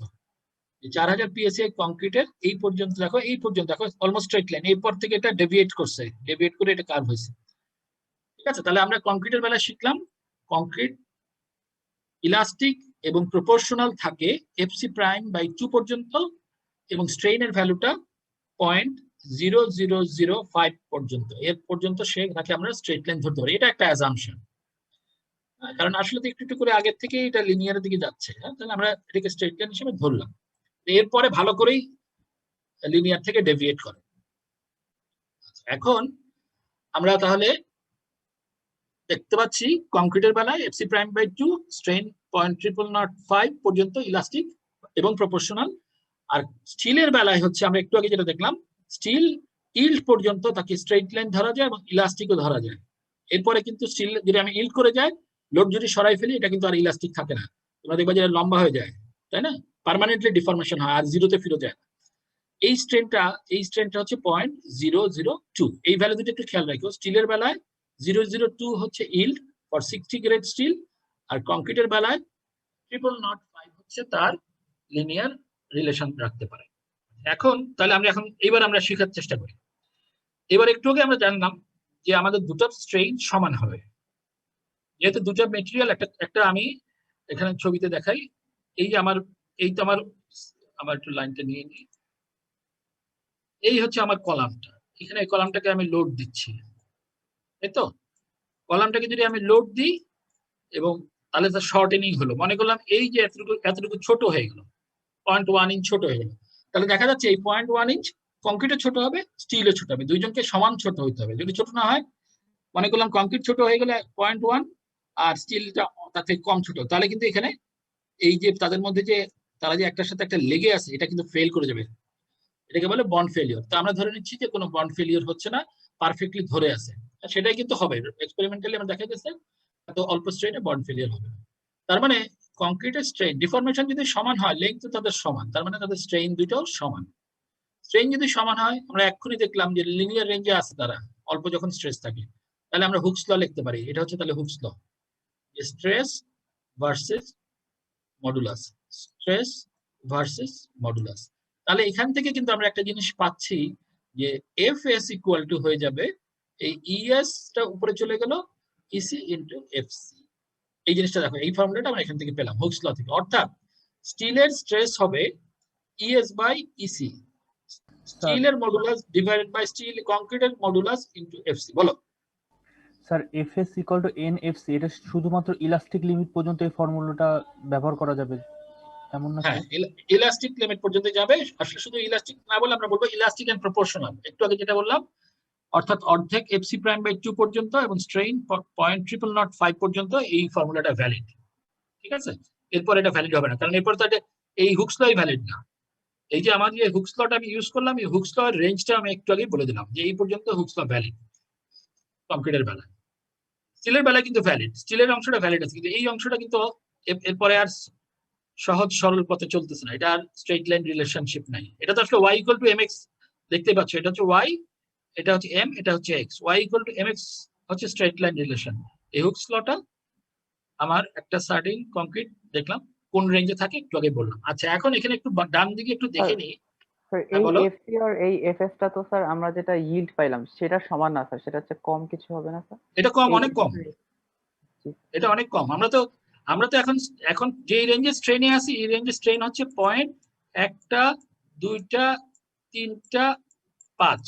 4000 পিএসআই কংক্রিটের এই পর্যন্ত দেখো, এই পর্যন্ত দেখো অলমোস্ট স্ট্রেট লাইন। এরপর থেকে এটা ডেভিয়েট করছে, ডেভিয়েট করে এটা কার্ভ হয়েছে। ঠিক আছে, তাহলে আমরা কংক্রিটের বেলা শিখলাম কংক্রিট ইলাস্টিক এবং প্রপোর্শনাল থাকে এফসি প্রাইম বাই 2 পর্যন্ত, এবং স্ট্রেইনের ভ্যালুটা 0.0005 পর্যন্ত। এর পর্যন্ত সে নাকি আমরা স্ট্রেট লাইন ধরতে পারি। এটা একটা অ্যাজাম্পশন, কারণ আসলে তো একটু একটু করে আগের থেকে এটা লিনিয়ারের দিকে যাচ্ছে। তাহলে আমরা এটাকে স্ট্রেট লাইন হিসেবে ধরলাম। এরপরে ভালো করেই লিনিয়ার থেকে ডেভিয়েট করে। এখন আমরা তাহলে দেখতে পাচ্ছি কংক্রিটের বেলায় এফসি প্রাইম বাই 2, স্ট্রেন 0.0005 পর্যন্ত ইলাস্টিক এবং প্রপোর্শনাল। আর স্টিলের বেলায় হচ্ছে আমরা একটু আগে যেটা দেখলাম, স্টিল ইল্ড পর্যন্ত তাকে স্ট্রেট লাইন ধরা যায় এবং ইলাস্টিকও ধরা যায়। এরপরে কিন্তু স্টিল যদি আমি ইল্ড করে যাই, লোড যদি সরাই ফেলি, এটা কিন্তু আর ইলাস্টিক থাকে না। তোমরা দেখবা যে লম্বা হয়ে যায়, তাই না? পার্মানেন্টলি ডিফরমেশন হয়, আর জিরোতে ফিরে যায়। এই স্ট্রেনটা হচ্ছে 0.002। এই ভ্যালু দুটো একটু খেয়াল রাখো। স্টিলের বেলায় 002 হচ্ছে ইল্ড ফর 60 গ্রেড স্টিল, আর কংক্রিটের বেলায় 0.005 হচ্ছে তার লিনিয়ার রিলেশন রাখতে পারে। এখন তাহলে আমরা এবার আমরা শেখার চেষ্টা করি। এবার একটু আগে আমরা জানলাম যে আমাদের দুটো স্ট্রেইন সমান হবে, যেহেতু দুটো মেটেরিয়াল। একটা আমি এখানে ছবিতে দেখাই। এই যে আমার একটু লাইনটা নিয়ে নিই। এই হচ্ছে আমার কলামটা, এখানে এই কলামটাকে আমি লোড দিচ্ছি, তাই তো? কলামটাকে যদি আমি লোড দিই, এবং তাহলে তার শর্টেনিং হলো, মনে করলাম এই যে এতটুকু ছোট হয়ে গেল, 0.1 ইঞ্চ ছোট হয়ে গেল। তাহলে দেখা যাচ্ছে এই 0.1 ইঞ্চ কংক্রিটে ছোট হবে, স্টিলে ছোট হবে, দুইজনকে সমান ছোট হইতে হবে। যদি ছোট না হয়, মনে করলাম কংক্রিট ছোট হয়ে গেলে 0.1 আর স্টিলটা তার থেকে কম ছোট, তাহলে কিন্তু এখানে এই যে তাদের মধ্যে যে তারা যে একটার সাথে একটা লেগে আছে, এটা কিন্তু ফেল করে যাবে। এটাকে বলে বন্ড ফেলিওর। তো আমরা ধরে নিচ্ছি যে কোনো বন্ড ফেলিওর হচ্ছে না, পারফেক্টলি ধরে আছে। সেটাই কিন্তু হবে, এক্সপেরিমেন্টালি আমরা দেখা গেছে এত অল্প স্ট্রেইনে বন্ড ফেলিওর হবে। তার মানে কংক্রিটের স্ট্রেইন ডিফরমেশন যদি সমান হয়, লেংথ তাদের সমান, তার মানে তাদের স্ট্রেইন দুটোও সমান। স্ট্রেইন যদি সমান হয়, আমরা এক্ষুনি দেখলাম যে লিনিয়ার রেঞ্জে আছে তারা, অল্প যখন স্ট্রেস থাকে। তাহলে আমরা হুকস ল লিখতে পারি। এটা হচ্ছে তাহলে Hooke's law, stress versus modulus, stress versus modulus. তাহলে এখান থেকে কিন্তু আমরা একটা জিনিস পাচ্ছি যে এফ এস ইকুয়াল টু হয়ে যাবে এই ইএস টা উপরে চলে গেল ইসি ইন্টু এফসি। এই জিনিসটা দেখো, এই ফর্মুলাটা আমরা এখান থেকে পেলাম হুকস ল থেকে। অর্থাৎ স্টিলের স্ট্রেস হবে ইএস বাই ইসি, স্টিলের মডুলাস ডিভাইডেড বাই স্টিল কংক্রিটের মডুলাস ইন্টু এফসি। বলো sir, FS equal to NFC, এটা শুধুমাত্র ইলাস্টিক লিমিট পর্যন্ত এই ফর্মুলাটা ব্যবহার করা যাবে, এমন না? হ্যাঁ, ইলাস্টিক লিমিট পর্যন্ত যাবে। আসলে শুধু ইলাস্টিক না বলে আমরা বলবো ইলাস্টিক এন্ড প্রপোর্শনাল। একটু আগে যেটা বললাম, অর্থাৎ অর্ধেক এফসি প্রাইম বাই 2 পর্যন্ত এবং স্ট্রেইন 0.005 পর্যন্ত এই ফর্মুলাটা ভ্যালিড। ঠিক আছে, এরপর এটা ভ্যালিড হবে না, কারণ এরপর তো এই হুকস ল ভ্যালিড না। এই যে আমার যে হুকস লটা আমি ইউজ করলাম, এই হুকস ল এর রেঞ্জটা আমি একটু আগে বলে দিলাম যে এই পর্যন্ত হুকস ল ভ্যালিড কংক্রিটের বেলায়। স্টিলের বেলায় কিন্তু ভ্যালিড, স্টিলের অংশটা ভ্যালিড আছে, কিন্তু এই অংশটা কিন্তু এরপরে আর সহজ সরল পথে চলতেছে না, এটা আর স্ট্রেট লাইন রিলেশনশিপ নাই। এটা তো আসলে y ইকুয়াল টু mx, দেখতে পাচ্ছ, এটা হচ্ছে y, এটা হচ্ছে m, এটা হচ্ছে x। y equal to mx হচ্ছে স্ট্রেট লাইন রিলেশন। এই হুকস লটা আমার একটা সার্টেন কংক্রিট দেখলাম কোন রেঞ্জে থাকে একটু আগে বললাম। আচ্ছা, এখন এখানে একটু ডান দিকে একটু দেখে নিই। স্যার, এই এফসি আর এই এফএস টা তো স্যার আমরা যেটা ইল্ড পাইলাম সেটা সমান না স্যার, সেটা হচ্ছে কম কিছু হবে না স্যার? এটা কম, অনেক কম, এটা অনেক কম। আমরা তো এখন যে রেঞ্জে স্ট্রেনে আছি, এই রেঞ্জে স্ট্রেন হচ্ছে 1, 2, 3, 5,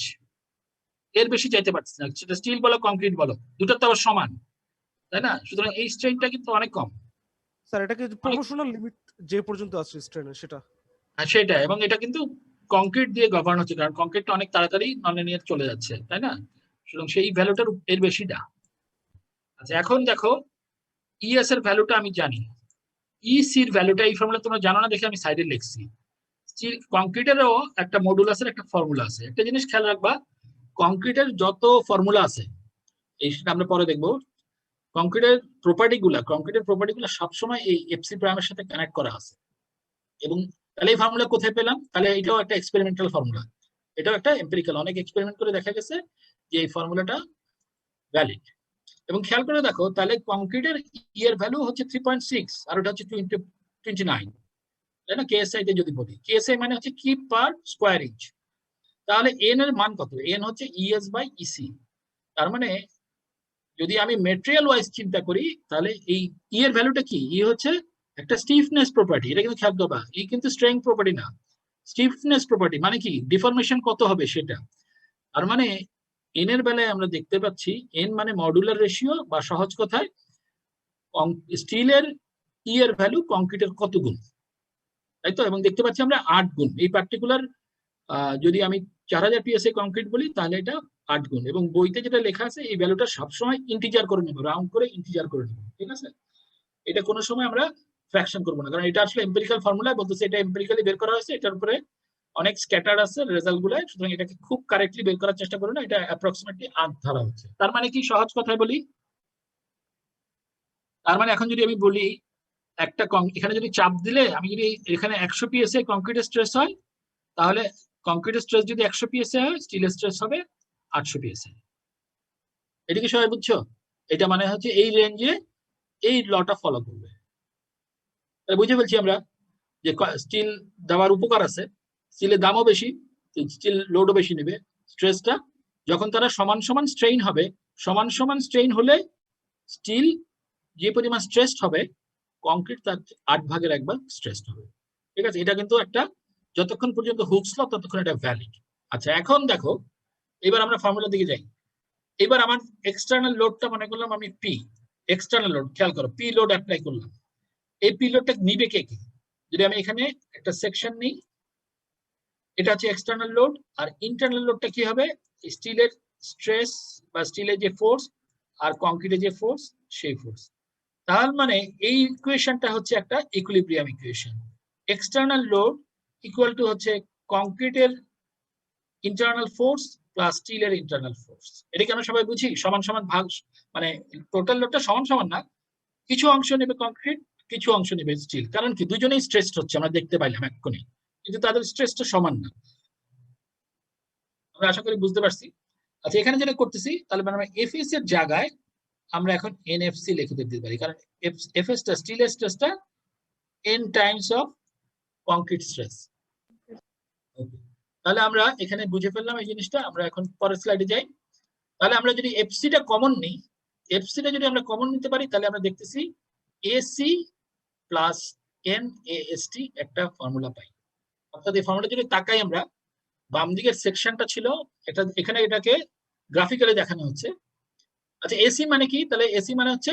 এর বেশি যাইতে পারছে না। সেটা স্টিল বলো কংক্রিট বলো, দুটো তো আবার সমান, তাই না? সুতরাং এই স্ট্রেনটা কিন্তু অনেক কম স্যার। এটা কি প্রপোর্শনাল লিমিট যে পর্যন্ত আছে স্ট্রেনের সেটা? সেটা, এবং এটা কিন্তু কংক্রিট দিয়ে গভর্ন হচ্ছে, কারণ কংক্রিটটা অনেক তাড়াতাড়ি নন লিনিয়ার চলে যাচ্ছে, তাই না? সুতরাং সেই ভ্যালুটার এর বেশি না। আচ্ছা এখন দেখো ইএস এর ভ্যালুটা আমি জানি, ইসির ভ্যালুটা এই ফর্মুলা তোমরা জানো না দেখে আমি সাইডে লিখছি। কংক্রিটেরও একটা মডুলাসের একটা ফর্মুলা আছে। একটা জিনিস খেয়াল রাখবা, কংক্রিটের যত ফর্মুলা আছে এই সেটা আমরা পরে দেখবো, কংক্রিটের প্রপার্টি গুলা সবসময় এই এফসি প্রাইমের সাথে কানেক্ট করা আছে। এবং তাহলে এই ফর্মুলা কোথায় পেলাম? তাহলে এটাও একটা এক্সপেরিমেন্টাল ফর্মুলা, এটাও একটা এম্পিরিক্যাল, অনেক এক্সপেরিমেন্ট করে দেখা গেছে যে এই ফর্মুলাটা ভ্যালিড। এবং খেয়াল করে দেখো তাহলে কংক্রিটের এর ভ্যালু হচ্ছে 3.6 আর ওটা হচ্ছে 29, তাই না? কেএসআই তে যদি বলি, কেএসআই মানে হচ্ছে কি পার স্কয়ার ইঞ্চ, তাহলে এন এর মান কত? এন হচ্ছে ইএস বাই ইসি। তার মানে যদি আমি মেটেরিয়াল ওয়াইজ চিন্তা করি তাহলে এই ই এর ভ্যালুটা কি? ই হচ্ছে একটা স্টিফনেস প্রপার্টি, এটা কিন্তু খেয়াল করবা, ই কিন্তু স্ট্রেংথ প্রপার্টি না, স্টিফনেস প্রপার্টি মানে কি ডিফরমেশন কত হবে সেটা। আর মানে এন এর বেলায় আমরা দেখতে পাচ্ছি এন মানে মডুলার রেশিও, বা সহজ কথায় স্টিলের ই এর ভ্যালু কংক্রিটের কত গুণ, তাই তো? এবং দেখতে পাচ্ছি আমরা 8 গুণ। এই পার্টিকুলার যদি আমি 4000 পিএসআই কংক্রিট বলি তাহলে এটা 8 গুণ। এবং বইতে যেটা লেখা আছে এই ভ্যালুটা সবসময় ইন্টিজার করে নেব, রাউন্ড করে ইন্টিজার করে নেব, ঠিক আছে? এটা কোনো সময় আমরা ফ্র্যাকশন করবো না, কারণ এটা আসলে এম্পিরিক্যাল ফর্মুলা বলতেছে, এটা এম্পিরিক্যালি বের করা হয়েছে, এটার উপরে অনেক স্ক্যাটার আছে রেজাল্ট গুলো, সুতরাং এটাকে খুব কারেক্টলি বের করার চেষ্টা করো না, এটা অ্যাপ্রক্সিমেটলি 8 ধরা হচ্ছে। তার মানে কি, সহজ কথায় বলি, তার মানে এখন যদি আমি বলি একটা এখানে যদি চাপ দিলে আমি যদি এখানে 100 পিএসআই কংক্রিটের স্ট্রেস হয়, তাহলে কংক্রিটের স্ট্রেস যদি 100 পিএসআই হয়, স্টিলের স্ট্রেস হবে 800 পিএসআই। এটা কি সবাই বুঝছো? এটা মানে হচ্ছে এই রেঞ্জে এই লটা ফলো করবে। বুঝে ফেলছি আমরা যে স্টিল দেওয়ার উপকার আছে, স্টিলের দামও বেশি, স্টিল লোডও বেশি নেবে, স্ট্রেসটা যখন তারা সমান সমান স্ট্রেইন হবে, সমান সমান স্ট্রেইন হলে স্টিল যে পরিমাণ স্ট্রেসড হবে, কংক্রিট তার 8 ভাগের 1 ভাগ স্ট্রেসড হবে, ঠিক আছে? এটা কিন্তু একটা, যতক্ষণ পর্যন্ত হুকস ল ততক্ষণ এটা ভ্যালিড। আচ্ছা এখন দেখো, এবার আমরা ফর্মুলার দিকে যাই। এবার আমার এক্সটার্নাল লোডটা মনে করলাম আমি পি, এক্সটার্নাল লোড, খেয়াল করো পি লোড অ্যাপ্লাই করলাম। এই পি লোডটা নিবে কে কি? যদি আমি এখানে একটা সেকশন নিই, এটা হচ্ছে এক্সটার্নাল লোড, আর ইন্টারনাল লোডটা কি হবে? স্টিলের স্ট্রেস বা স্টিলের যে ফোর্স আর কংক্রিটের যে ফোর্স, সেই ফোর্স। তার মানে এই ইকুয়েশনটা হচ্ছে একটা equilibrium equation. External load equal to হচ্ছে কংক্রিটের ইন্টারনাল ফোর্স প্লাস স্টিলের ইন্টারনাল ফোর্স। এটাকে আমরা সবাই বুঝি সমান সমান ভাগ, মানে টোটাল লোডটা সমান সমান না, কিছু অংশ নেবে কংক্রিট, কিছু অংশ নেবে স্টিল। কারণ কি, দুজনেই স্ট্রেসড হচ্ছে, আমরা দেখতে পাইলাম এক্ষুনি, কিন্তু তাদের স্ট্রেসটা সমান না। আমরা আশা করি বুঝতে পারছি। আচ্ছা এখানে যেটা করতেছি, তাহলে আমরা এফএস এর জায়গায় আমরা এখন এনএফসি লিখে দিতে পারি, কারণ এফএসটা স্টিলের স্ট্রেসটা N times of concrete stress. তাহলে আমরা এখানে বুঝে ফেললাম এই জিনিসটা। আমরা এখন পরের স্লাইডে যাই। তাহলে আমরা যদি এফসিটা কমন নিই, এফসিটা যদি আমরা কমন নিতে পারি, তাহলে আমরা দেখতেছি এসি প্লাস এন এএসটি একটা ফর্মুলা পাই। অর্থাৎ এই ফর্মুলা যদি তাকাই আমরা, বাম দিকের সেকশনটা ছিল এটা, এখানে এটাকে গ্রাফিক্যালি দেখানো হচ্ছে। আচ্ছা এসি মানে কি? তাহলে এসি মানে হচ্ছে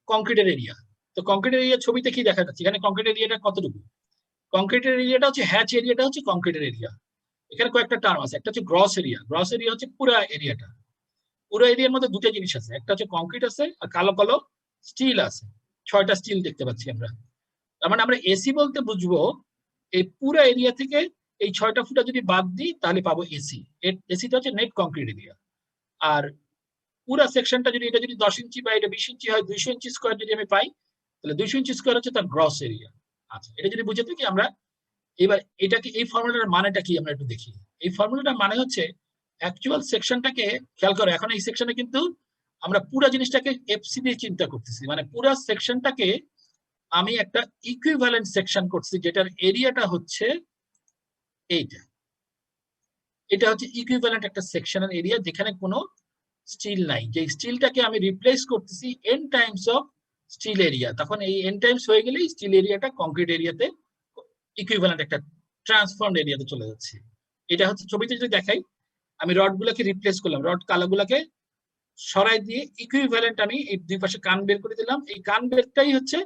কংক্রিটের এরিয়া। তো কংক্রিটের এরিয়া ছবিতে কি দেখা যাচ্ছে? এখানে কংক্রিটের এরিয়াটা কতটুকু? কংক্রিটের এরিয়াটা হচ্ছে হ্যাচ এরিয়াটা হচ্ছে কংক্রিটের এরিয়া। এখানে কয়েকটা টার্ম আছে, একটা হচ্ছে গ্রস এরিয়া। গ্রস এরিয়া হচ্ছে পুরো এরিয়াটা। পুরো এরিয়ার মধ্যে দুটো জিনিস আছে, একটা হচ্ছে কংক্রিট আছে আর কালো কালো স্টিল আছে, 6টা স্টিল দেখতে পাচ্ছি আমরা। তার মানে আমরা এসি বলতে বুঝবো এই পুরো এরিয়া থেকে এই 6টা ফুটা যদি বাদ দিই তাহলে পাবো এসি। এসিটা হচ্ছে নেট কংক্রিট এরিয়া। আর পুরো সেকশনটা যদি, এটা যদি 10 ইঞ্চি বা এটা 20 ইঞ্চি হয়, 200 ইঞ্চি স্কোয়ার যদি আমি পাই, তাহলে 200 ইঞ্চি স্কোয়ার হচ্ছে তার গ্রস এরিয়া। আচ্ছা এটা যদি বুঝে থাকি আমরা, এবার এটাকে, এই ফর্মুলাটার মানেটা কি আমরা একটু দেখি। এই ফর্মুলাটার মানে হচ্ছে অ্যাকচুয়াল সেকশনটাকে, খেয়াল করো এখন এই সেকশনে কিন্তু আমরা পুরো জিনিসটাকে এফসি দিয়ে চিন্তা করতেছি, মানে পুরো সেকশনটাকে আমি একটা ইকুইভ্যালেন্ট সেকশন করছি, যেটার এরিয়াটা হচ্ছে এইটা। এটা হচ্ছে ইকুইভ্যালেন্ট একটা সেকশনের এরিয়া যেখানে কোনো স্টিল নাই। যে স্টিলটাকে আমি রিপ্লেস করতেছি n times of steel area, তখন এই এন টাইমস হয়ে গেলেই স্টিল এরিয়াটা কংক্রিট এরিয়াতে ইকুইভ্যালেন্ট একটা ট্রান্সফর্মড এরিয়াতে চলে যাচ্ছে। এটা হচ্ছে ছবিতে যদি দেখাই, আমি রড গুলাকে রিপ্লেস করলাম, রড কালোগুলাকে সরাই দিয়ে ইকুইভ্যালেন্ট আমি এই দুই পাশে কান বের করে দিলাম। এই কান বেরটাই হচ্ছে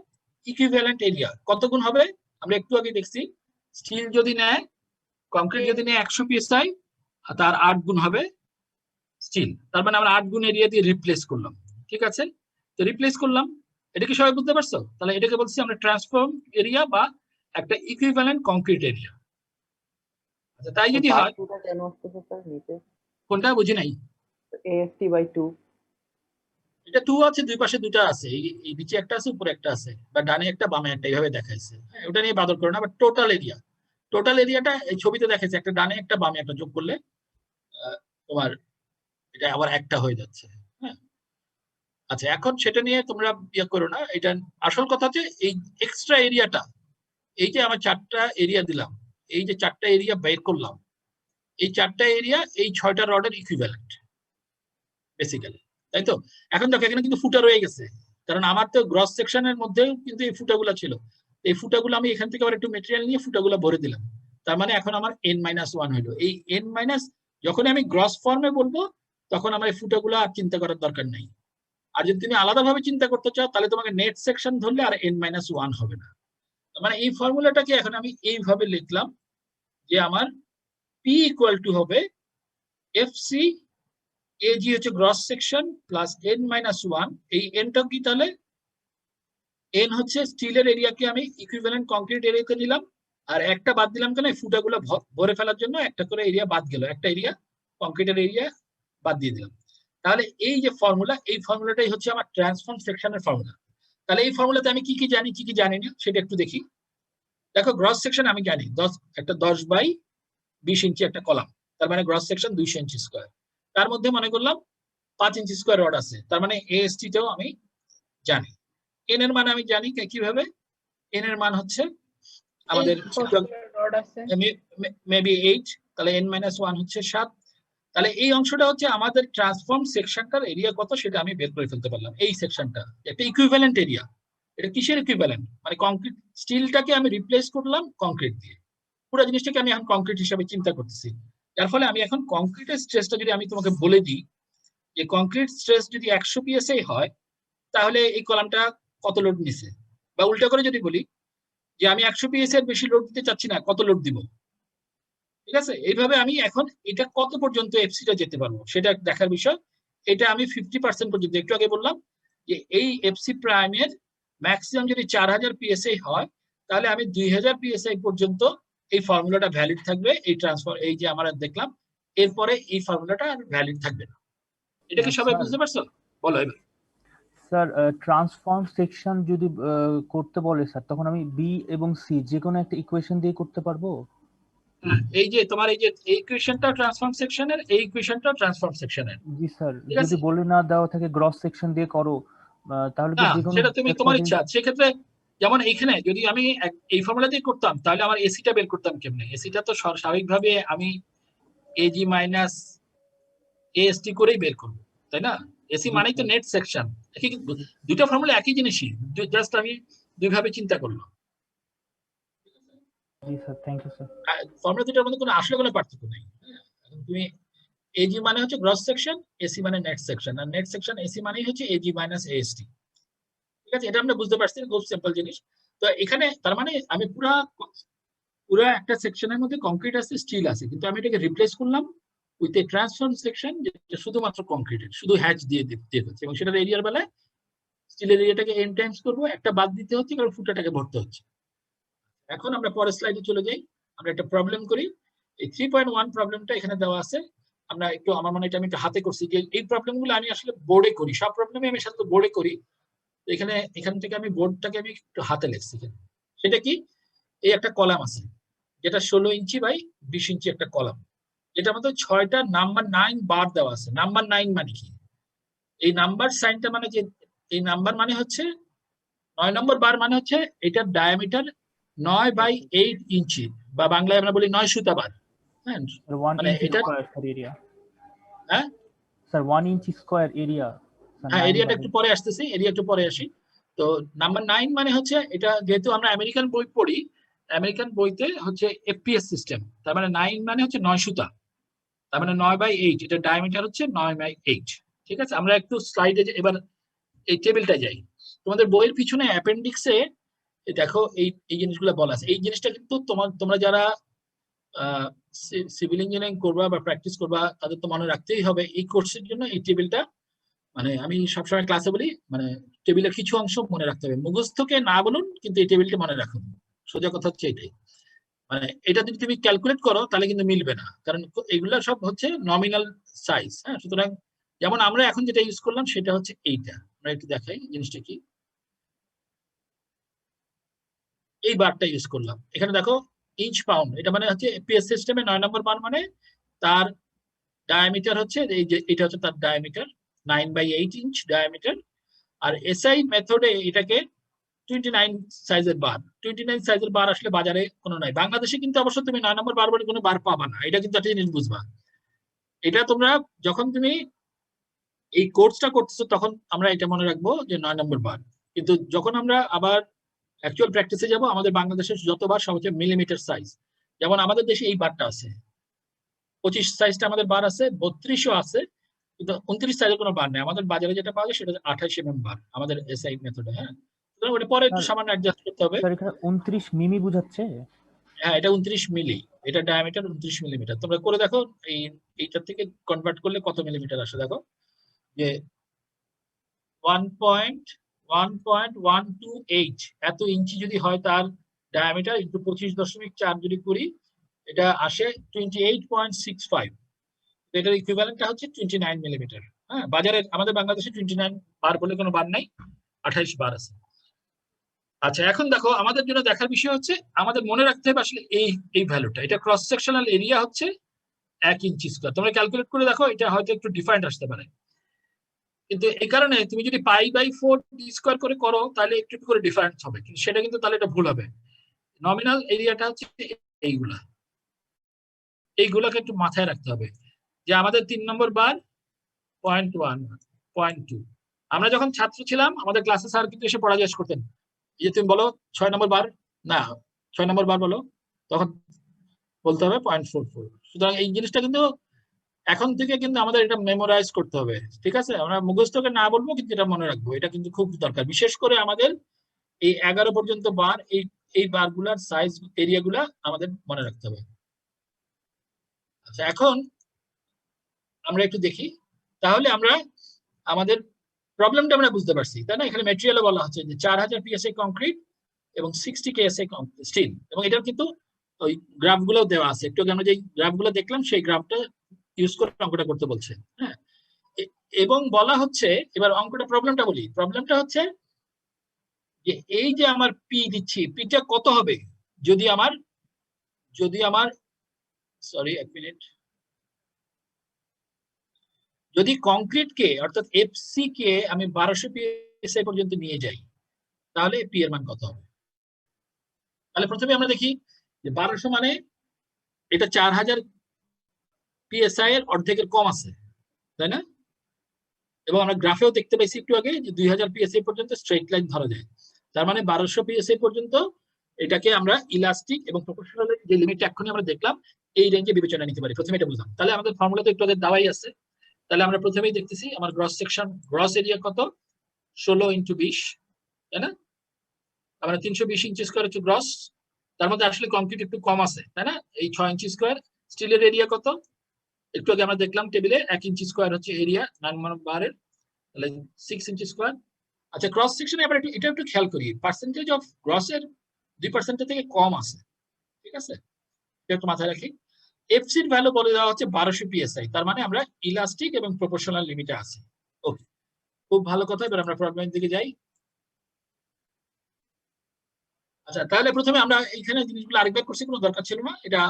ইকুইভ্যালেন্ট এরিয়া। কত গুণ হবে আমরা একটু আগে দেখছি, স্টিল যদি নেয়, কংক্রিট যদি নেয় 100 পিএসআই, তার 8 গুণ হবে স্টিল, তার মানে আমরা 8 গুণ এরিয়া দিয়ে রিপ্লেস করলাম। ঠিক আছে, তো রিপ্লেস করলাম, এটা কি সবাই বুঝতে পারছো? তাহলে এটাকে বলছি আমরা ট্রান্সফর্ম এরিয়া বা একটা ইকুইভ্যালেন্ট কংক্রিট এরিয়া। আচ্ছা, তাই যদি পার্ট হয়, 2টা কেন আসতেছে স্যার নিচে? কোনটা বুঝি নাই। AST/2 এটা 2 আছে, দুই পাশে দুটো আছে, এই নিচে একটা আছে, উপরে একটা আছে, বা ডানে একটা বামে একটা, এইভাবে দেখাইছে। হ্যাঁ, ওটা নিয়ে বাদর করো না, বাট টোটাল এরিয়াটা এই ছবিতে দেখাইছে, একটা ডানে একটা বামে একটা যোগ করলে তোমার এটা আবার একটা হয়ে যাচ্ছে। হ্যাঁ, আচ্ছা, এখন সেটা নিয়ে তোমরা ইয়ে করো না। এটা আসল কথা হচ্ছে এই এক্সট্রা এরিয়াটা, এই যে আমার 4টা এরিয়া দিলাম, এই যে 4টা এরিয়া বের করলাম, এই 4টা এরিয়া এই 6টা রডের ইকুইভ্যালেন্ট বেসিক্যালি, তাই তো? এখন দেখো এখানে কিন্তু ফুটা রয়ে গেছে, কারণ আমার তো গ্রস সেকশনের মধ্যেও কিন্তু এই ফুটাগুলো ছিল। এই ফুটাগুলো আমি এখান থেকে আবার একটু মেটেরিয়াল নিয়ে ফুটাগুলো ভরে দিলাম, তার মানে এখন আমার n-1 হলো। এই n- যখন আমি গ্রস ফর্মে বলবো, তখন আমার এই ফুটাগুলো আর চিন্তা করার দরকার নেই। আর যদি তুমি আলাদাভাবে চিন্তা করতে চাও, তাহলে তোমাকে নেট সেকশন ধরলে আর n-1 হবে না। মানে এই ফর্মুলাটাকে এখন আমি এইভাবে লিখলাম যে আমার P ইকুয়াল টু হবে FC AG হচ্ছে গ্রস সেকশন প্লাস n-1। এই nটা কি তাহলে? n হচ্ছে স্টিলের এরিয়াকে আমি ইকুইভ্যালেন্ট কংক্রিট এরিয়াতে নিলাম, আর একটা বাদ দিলাম কেন? এই ফুটাগুলো ভরে ফেলার জন্য একটা করে এরিয়া বাদ গেল, একটা এরিয়া কংক্রিটের এরিয়া বাদ দিয়ে দিলাম। তাহলে এই যে ফর্মুলা, এই ফর্মুলাটাই হচ্ছে আমার ট্রান্সফর্ম সেকশনের ফর্মুলা। তাহলে এই ফর্মুলাতে আমি কি কি জানি, কি কি জানি না, সেটা একটু দেখি। দেখো, গ্রস সেকশন আমি জানি 10/20 ইঞ্চি একটা কলাম, তার মানে গ্রস সেকশন 200 ইঞ্চি স্কোয়ার। তার মধ্যে মনে করলাম 5 ইঞ্চি স্কোয়ার রড আছে, তার মানে AST টাও আমি জানি। n এর মান আমি জানি কিভাবে? n এর মান হচ্ছে আমাদের রড আছে মেবি 8, তাহলে n-1 হচ্ছে 7। তাহলে এই অংশটা হচ্ছে আমাদের ট্রান্সফর্ম সেকশনটার এরিয়া কত, সেটা আমি বের করে ফেলতে পারলাম। এই সেকশনটা একটা ইকুইভ্যালেন্ট এরিয়া। এটা কিসের ইকুইভ্যালেন্ট? মানে কংক্রিট, স্টিলটাকে আমি রিপ্লেস করলাম কংক্রিট দিয়ে, পুরো জিনিসটাকে আমি এখন কংক্রিট হিসাবে চিন্তা করতেছি। যার ফলে আমি এখন কংক্রিটের স্ট্রেসটা যদি আমি তোমাকে বলে দিই যে কংক্রিট স্ট্রেস যদি 100 PSI হয়, তাহলে এই কলামটা কত লোড নিছে, বা উল্টা করে যদি বলি যে আমি 100 PSI এর বেশি লোড দিতে চাচ্ছি না, কত লোড দিব। ঠিক আছে, এইভাবে আমি এখন এটা কত পর্যন্ত এফসিটা যেতে পারবো সেটা দেখার বিষয়। এটা আমি 50% পর্যন্ত, একটু আগে বললাম যে এই এফসি প্রাইমের ম্যাক্সিমাম যদি 4000 PSI হয়, তাহলে আমি 2000 PSI পর্যন্ত এই ফর্মুলাটা ভ্যালিড থাকবে। এই ট্রান্সফার, এই যে আমরা দেখলাম, এরপরে এই ফর্মুলাটা আর ভ্যালিড থাকবে না। এটা কি সবাই বুঝতে পারছো? বলো এবার। স্যার, ট্রান্সফর্ম সেকশন যদি করতে বলে স্যার, তখন আমি বি এবং সি যে কোনো একটা ইকুয়েশন দিয়ে করতে পারবো? এই যে তোমার এই যে এই ইকুয়েশনটা ট্রান্সফর্ম সেকশনের, এই ইকুয়েশনটা ট্রান্সফর্ম সেকশনের। জি স্যার, ঠিক আছে, যদি বলে না দেওয়া থাকে গ্রস সেকশন দিয়ে করো, তাহলে তো না যে কোনো সেটা তুমি একটা তোমার দিয়ে- ইচ্ছা। সেক্ষেত্রে যেমন এইখানে যদি আমি এই ফর্মুলা দিয়ে করতাম, তাহলে আমার এসিটা বের করতাম কেমনে? এসিটা তো স্বাভাবিকভাবে আমি এজি মাইনাস এএসটি করেই বের করবো, তাই না? এসি জি মানেই তো স্যার। Net section. দুইটা ফর্মুলা একই জিনিসই, জাস্ট আমি দুইভাবে চিন্তা করলাম। জি sir, thank you sir. Formula দুটার মধ্যে কোনো আসলে কোনো পার্থক্য নেই। এখন তুমি এজি মানে হচ্ছে গ্রস সেকশন, এসি মানে নেট সেকশন, আর নেট সেকশন এসি মানেই হচ্ছে এজি মাইনাস এএসটি। ঠিক আছে, এটা আমরা বুঝতে পারছি, খুব সিম্পল জিনিস। তো এখানে তার মানে আমি পুরো একটা সেকশনের মধ্যে কংক্রিট আছে, স্টিল আছে, কিন্তু আমি এটাকে রিপ্লেস করলাম উইথ এ ট্রান্সফর্ম সেকশন, যেটা শুধুমাত্র কংক্রিটের, শুধু হ্যাচ দিয়ে দিচ্ছে, এবং সেটার এরিয়ার বেলায় স্টিলের এরিয়াটাকে n টাইমস করবো, একটা বাদ দিতে হচ্ছে কারণ ফুটাটাকে ভরতে হচ্ছে। এখন আমরা পরের স্লাইডে চলে যাই, আমরা একটা প্রবলেম করি। এই 3.1 প্রবলেমটা এখানে দেওয়া আছে। আমরা একটু, আমার মনে হয় আমি একটু হাতে করছি, যে এই প্রবলেমগুলো আমি আসলে বোর্ডে করি, সব প্রবলেমই আমি সাধারণত বোর্ডে করি। এখান থেকে আমি বোর্ডটাকে আমি একটু হাতে লিখছি। সেটা কি? এই একটা কলাম আছে, যেটা 16 ইঞ্চি বাই 20 ইঞ্চি একটা কলাম, যেটার মধ্যে 6টা নাম্বার 9 বার দেওয়া আছে। নাম্বার 9 মানে কি? এই নাম্বার সাইনটা মানে যে, এই নাম্বার মানে হচ্ছে 9 নম্বর বার, মানে হচ্ছে এটার ডায়ামিটার 9/8 ইঞ্চি, বা বাংলায় আমরা বলি 9 সুতা বার। হ্যাঁ, 1 মানে ইঞ্চি এটা, স্কয়ার স্যার এরিয়া। হ্যাঁ স্যার 1 ইঞ্চি স্কয়ার এরিয়া। হ্যাঁ, এরিয়াটা একটু পরে আসতেছি, এরিয়া একটু পরে আসি। তো নাম্বার 9 মানে হচ্ছে, এটা যেহেতু আমরা আমেরিকান বই পড়ি, আমেরিকান বইতে হচ্ছে এফপিএস সিস্টেম, তার মানে 9 মানে হচ্ছে 9 সুতা, তার মানে 9/8, এটা ডায়ামিটার হচ্ছে 9/8। ঠিক আছে, আমরা একটু স্লাইডে এবার এই টেবিলটা যাই। তোমাদের বইয়ের পিছনে অ্যাপেন্ডিক্সে দেখো এই এই জিনিসগুলো বলা আছে। এই জিনিসটা কিন্তু তোমরা যারা সিভিল ইঞ্জিনিয়ারিং করবা বা প্র্যাকটিস করবা তাদের তো মনে রাখতেই হবে এই কোর্সের জন্য এই টেবিলটা, মানে আমি সবসময় ক্লাসে বলি মানে টেবিলের কিছু অংশ মনে রাখতে হবে, মুখস্থকে না বলুন কিন্তু এই টেবিলটা মনে রাখুন। সোজা কথা হচ্ছে এটাই, মানে এটা যদি তুমি ক্যালকুলেট করো তাহলে কিন্তু মিলবে না, কারণ এগুলা সব হচ্ছে নমিনাল সাইজ। হ্যাঁ, সুতরাং যেমন আমরা এখন যেটা ইউজ করলাম সেটা হচ্ছে এইটা, আমরা একটু দেখাই জিনিসটা কি। এই বারটা ইউজ করলাম, এখানে দেখো ইঞ্চ পাউন্ড, এটা মানে হচ্ছে এপিএস সিস্টেমে 9 নম্বর বার, মানে তার ডায়ামিটার হচ্ছে এই যে এটা হচ্ছে তার ডায়ামিটার 9/8 ইঞ্চ ডায়ামিটার। আর এসআই মেথডে এটাকে 29 সাইজের বার, 29 সাইজের বার আসলে বাজারে কোনো নাই, বাংলাদেশে কিন্তু অবশ্য তুমি 9 নম্বর বার বলে কোনো বার পাবা না, এটা কিন্তু একটা জিনিস বুঝবা। এটা তোমরা যখন তুমি এই কোর্সটা করতেছো তখন আমরা এটা মনে রাখবো যে 9 নম্বর বার, কিন্তু যখন আমরা আবার অ্যাকচুয়াল প্র্যাকটিসে যাব আমাদের বাংলাদেশের যতবার সব হচ্ছে মিলিমিটার সাইজ। যেমন আমাদের দেশে এই বারটা আছে 25 সাইজটা আমাদের বার আছে, 32ও আছে, কিন্তু 29 সাইজের কোনো বার নেই। আমাদের বাজারে যেটা পাওয়া যায় সেটা 28 mm বার আমাদের এসআই মেথডে। হ্যাঁ, ওটা পরে একটু সামান্য অ্যাডজাস্ট করতে হবে। স্যার এখানে 29 মিমি বুঝাচ্ছে? হ্যাঁ, এটা 29 মিলি, এটা ডায়ামিটার 29 মিলিমিটার। তোমরা করে দেখো এইটার থেকে কনভার্ট করলে কত মিলিমিটার আসে, দেখো যে 1.128 এত ইঞ্চি যদি হয় তার ডায়ামিটার ইন্টু 25.4 যদি করি এটা আসে 28.65, এটার ইকুইভ্যালেন্টটা হচ্ছে 29 মিলিমিটার। হ্যাঁ, বাজারে আমাদের বাংলাদেশে 29 বার বলে কোনো বার নাই, 28 বার আছে। আচ্ছা, এখন দেখো আমাদের জন্য দেখার বিষয় হচ্ছে আমাদের মনে রাখতে হবে আসলে এই ভ্যালুটা, এটা ক্রস সেকশনাল এরিয়া হচ্ছে 1 ইঞ্চি স্কয়ার। তোমরা ক্যালকুলেট করে দেখো, এটা হয়তো একটু ডিফারেন্ট আসতে পারে, কিন্তু এই কারণে তুমি যদি π/4 স্কয়ার করে করো তাহলে একটু করে ডিফারেন্স হবে, কিন্তু সেটা কিন্তু তাহলে এটা ভুল হবে। নমিনাল এরিয়াটা হচ্ছে এইগুলাকে একটু মাথায় রাখতে হবে যে আমাদের 3 নম্বর বার 0.1 0.2। আমরা যখন ছাত্র ছিলাম আমাদের ক্লাসে স্যার কিন্তু এসে পড়া জিজ্ঞেস করতেন যে তুমি বলো 6 নম্বর বার, না 6 নম্বর বার বলো, তখন বলতে হবে 0.44। সুতরাং এই জিনিসটা কিন্তু এখন থেকে কিন্তু আমাদের এটা মেমোরাইজ করতে হবে, ঠিক আছে? আমরা মুখস্থকে না বলবো কিন্তু এটা মনে রাখবো, এটা কিন্তু খুব দরকার। বিশেষ করে আমাদের এই 11 পর্যন্ত বার, এই বারগুলার সাইজ এরিয়াগুলা আমাদের মনে রাখতে হবে। আচ্ছা, এখন আমরা একটু দেখি, তাহলে আমরা আমাদের প্রবলেমটা আমরা বুঝতে পারছি, তাই না? এখানে ম্যাটেরিয়ালও বলা হচ্ছে যে 4000 পিএসআই কংক্রিট এবং 60 কেএসআই স্টিল, এবং এটার কিন্তু ওই গ্রাফগুলো দেওয়া আছে। একটু আমরা যে গ্রাফগুলো দেখলাম সেই গ্রাফটা ইউজ করে অঙ্কটা করতে বলছে। হ্যাঁ, এবং বলা হচ্ছে এবার অঙ্কটা প্রবলেমটা বলি। প্রবলেমটা হচ্ছে যে এই যে আমার পি দিচ্ছি, পিটা কত হবে যদি আমার সরি এক মিনিট, যদি কংক্রিটকে অর্থাৎ এফসি কে আমি 1200 পিএসআই পর্যন্ত নিয়ে যাই তাহলে পি এর মান কত হবে? তাহলে প্রথমে আমরা দেখি যে 1200 মানে এটা 4000 পিএসআই এর অর্ধেকের কম আছে, তাই না? এবং আমরা গ্রাফেও দেখতে পাইছি একটু আগে যে 2000 পিএসআই পর্যন্ত স্ট্রেট লাইন ধরা যায়। তার মানে 1200 পিএসআই পর্যন্ত এটাকে আমরা ইলাস্টিক এবং প্রপোর্শনালের যে লিমিটটা এখনই আমরা দেখলাম এই রেঞ্জে বিবেচনা নিতে পারি। প্রথমে এটা বুঝলাম। তাহলে আমাদের ফর্মুলা তো একটু আগে দেওয়াই আছে। তাহলে আমরা প্রথমেই দেখতেছি আমার গ্রস সেকশন, গ্রস এরিয়া কত? 16 × 20, তাই না? আমরা 320 ইঞ্চি স্কয়ার হচ্ছে গ্রস। তার মধ্যে আসলে কংক্রিট একটু কম আছে, তাই না? এই 6 ইঞ্চি স্কয়ার। স্টিলের এরিয়া কত? একটু আগে আমরা দেখলাম টেবিলে 1 ইঞ্চি স্কয়ার হচ্ছে এরিয়া 9 নম্বর বারের, তাহলে 6 ইঞ্চি স্কয়ার। আচ্ছা, ক্রস সেকশনে আবার এটা একটু খেয়াল করি, পার্সেন্টেজ অফ গ্রসের 2% থেকে কম আছে, ঠিক আছে? এটা একটু মাথায় রাখি। এফসির ভ্যালু বলে দেওয়া হচ্ছে 1200 পিএসআই, তার মানে আমরা ইলাস্টিক এবং প্রপোর্শনাল লিমিটে আছি। ওকে, খুব ভালো কথা। এবার আমরা প্রবলেমের দিকে যাই। আচ্ছা, তাহলে প্রথমে আমরা এইখানে জিনিসগুলো আরেকবার করছি, কোনো দরকার ছিল না। এটা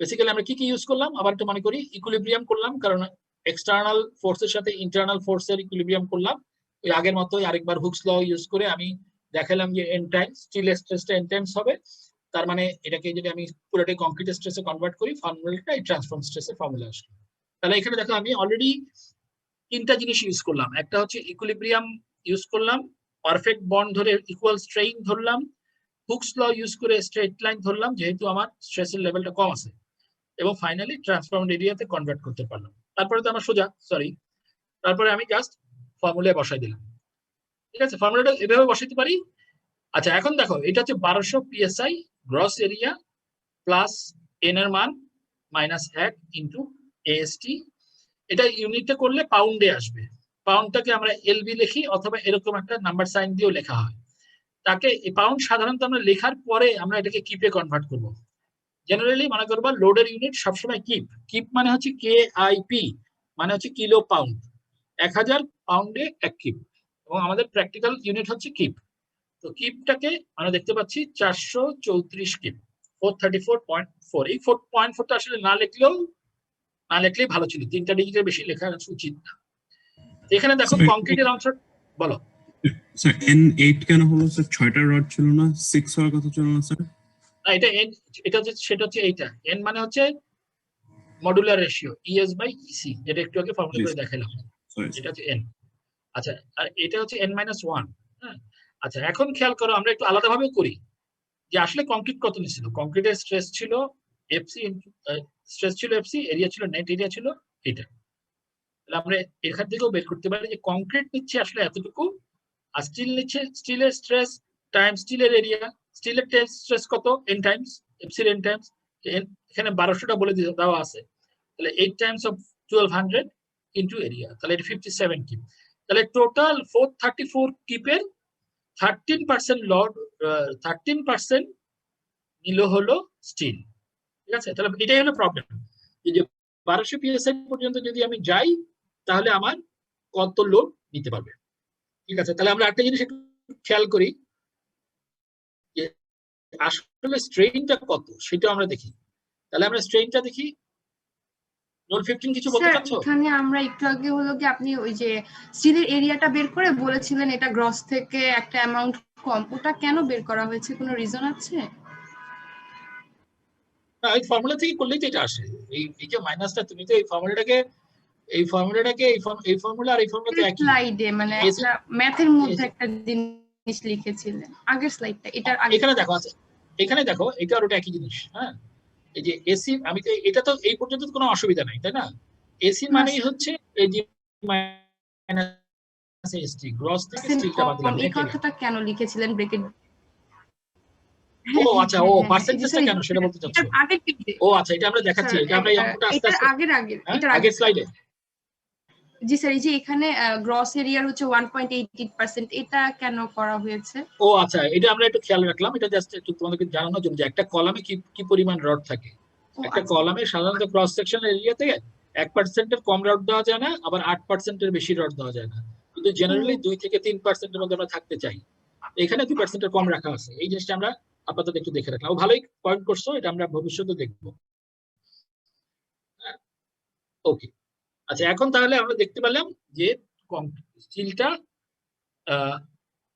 বেসিক্যালি আমরা কি ইউজ করলাম আবার একটু মনে করি, ইকুইলিব্রিয়াম করলাম, কারণ এক্সটার্নাল ফোর্সের সাথে ইন্টারনাল ফোর্সের ইকুইলিব্রিয়াম করলাম। ওই আগের মতোই আরেকবার হুকস ল ইউজ করে আমি দেখালাম যে এন টাইমস স্টিল স্ট্রেসটা এন টাইমস হবে। তার মানে এটাকে যদি আমি পুরোটাই কংক্রিট স্ট্রেসে কনভার্ট করি, ফর্মুলাটা এই ট্রান্সফর্ম স্ট্রেসের ফর্মুলা আসবে। তাহলে এখানে দেখো আমি অলরেডি 3টা জিনিস ইউজ করলাম। একটা হচ্ছে ইকুইলিব্রিয়াম ইউজ করলাম, পারফেক্ট বন্ড ধরে ইকুয়াল স্ট্রেইন ধরলাম, হুকস ল ইউজ করে স্ট্রেট লাইন ধরলাম যেহেতু আমার স্ট্রেসের লেভেলটা কম আছে, এবং ফাইনালি ট্রান্সফর্মড এরিয়াতে কনভার্ট করতে পারলাম। তারপরে তো আমার সোজা, তারপরে আমি জাস্ট ফর্মুলায় বসাই দিলাম, ঠিক আছে? ফর্মুলাটা এভাবে বসাইতে পারি। আচ্ছা, এখন দেখো এটা হচ্ছে 1200 PSI gross area plus N এর মান মাইনাস 1 ইন্টু AST। এটা ইউনিটে করলে পাউন্ডে আসবে। পাউন্ডটাকে আমরা LB লিখি অথবা এরকম একটা নাম্বার সাইন দিয়েও লেখা হয়। তাকে এই পাউন্ড সাধারণত আমরা লেখার পরে আমরা এটাকে কিপে কনভার্ট করব। জেনারেলি মনে করবা লোডের ইউনিট সবসময় কিপ। কিপ মানে হচ্ছে KIP, মানে হচ্ছে কিলো পাউন্ড। 1000 পাউন্ডে 1 কিপ, এবং আমাদের প্র্যাকটিক্যাল ইউনিট হচ্ছে কিপ। তো কিপটাকে আমরা দেখতে পাচ্ছি 434 কিপ, 434.4। এই 4.4টা আসলে না লিখলেই ভালো ছিল, 3টা ডিজিটের বেশি লেখা উচিত না। এখানে দেখো কংক্রিটের অংশ বলো। স্যার N8 কেন হলো স্যার? 6টা রড ছিল না, 6 হওয়ার কথা ছিল না স্যার? না, এটা হচ্ছে সেটা হচ্ছে এইটা N মানে হচ্ছে মডুলার রেশিও ES/EC, যেটা একটু আগে ফর্মুলা করে দেখালাম। এটা হচ্ছে N। আচ্ছা, আর এটা হচ্ছে N-1। হ্যাঁ, আচ্ছা এখন খেয়াল করো, আমরা একটু আলাদাভাবে করি যে আসলে কংক্রিট কত নিছিল। কংক্রিটের স্ট্রেস ছিল FC, এরিয়া ছিল, নেট এরিয়া ছিল এটা। তাহলে আমরা এখান থেকেও বের করতে পারি যে কংক্রিট নিচ্ছে আসলে এতটুকু, আর স্টিল নিচ্ছে, স্টিলের স্ট্রেস টাইমস স্টিলের এরিয়া। স্টিলের স্ট্রেস কত? N টাইমস FC এর N টাইমস। এখানে 1200টা বলে দেওয়া আছে, তাহলে 8 টাইমস অফ 1200 ইনটু এরিয়া, তাহলে এটা 57 কিপ। তাহলে টোটাল 434 কিপের 13% লোড, 13% নিল হলো স্টিল। ঠিক আছে, তাহলে এটাই হলো প্রবলেম, যে 1200 PSI পর্যন্ত যদি আমি যাই তাহলে আমার কত লোড নিতে পারবে। ঠিক আছে, তাহলে আমরা একটা জিনিস একটু খেয়াল করি যে আসলে স্ট্রেইনটা কত সেটা আমরা দেখি। তাহলে আমরা স্ট্রেইনটা দেখি। নোট 15 কিছু বলতে স্যার চাচ্ছো? এখানে আমরা একটু আগে হলো কি আপনি ওই যে স্টিলের এরিয়াটা বের করে বলেছিলেন এটা গ্রস থেকে একটা অ্যামাউন্ট কম, ওটা কেন বের করা হয়েছে, কোনো রিজন আছে? না, এই ফর্মুলা থেকে করলেই তো এটা আসে। এই যে মাইনাসটা, তুমি তো এই ফর্মুলাটাকে এই ফর্মুলা আর এই ফর্মুলা তো একই। স্লাইডে মানে একটা ম্যাথের মধ্যে একটা জিনিস লিখেছিলেন আগের স্লাইডটা, এটার আগে এখানে দেখো আছে, এখানে দেখো এটা আর ওটা একই জিনিস। হ্যাঁ, এই যে এসি, আমি তো এটা তো এই পর্যন্ত কোনো অসুবিধা নাই, তাই না? এসি মানেই হচ্ছে এই যে মাইনাস এসটি, গ্রস থেকে স্টিলটা বাদ দিলাম। এই কথাটা কেন লিখেছিলেন ব্রেকেট? ও আচ্ছা, ও পার্সেন্টেজটা কেন সেটা বলতে চাচ্ছো? আগের পেজে। ও আচ্ছা, এটা আমরা দেখাচ্ছি, এটা আমরা এই অঙ্কটা আস্তে এটার আস্তে আগের আগের স্লাইডে। জি স্যার, এই যে এখানে গ্রস এরিয়ার হচ্ছে 1.88%, এটা কেন করা হয়েছে? ও আচ্ছা, এটা আমরা একটু খেয়াল রাখলাম, এটা জাস্ট একটু তোমাদেরকে জানানোর জন্য যে একটা কলামে কি পরিমাণ রড থাকে। একটা কলামে সাধারণত ক্রস সেকশনাল এরিয়া থেকে 1% এর কম রড দেওয়া যায় না, আবার 8% এর বেশি রড দেওয়া যায় না, কিন্তু জেনারেলি 2 থেকে 3% এর মধ্যে আমরা থাকতে চাই। এখানে 2% এর কম রাখা আছে, এই জিনিসটা আমরা আপাতত একটু দেখে রাখলাম। ও ভালোই পয়েন্ট করছো, এটা আমরা ভবিষ্যতে দেখবো। ওকে, আচ্ছা এখন তাহলে আমরা দেখতে পেলাম যে স্টিলটা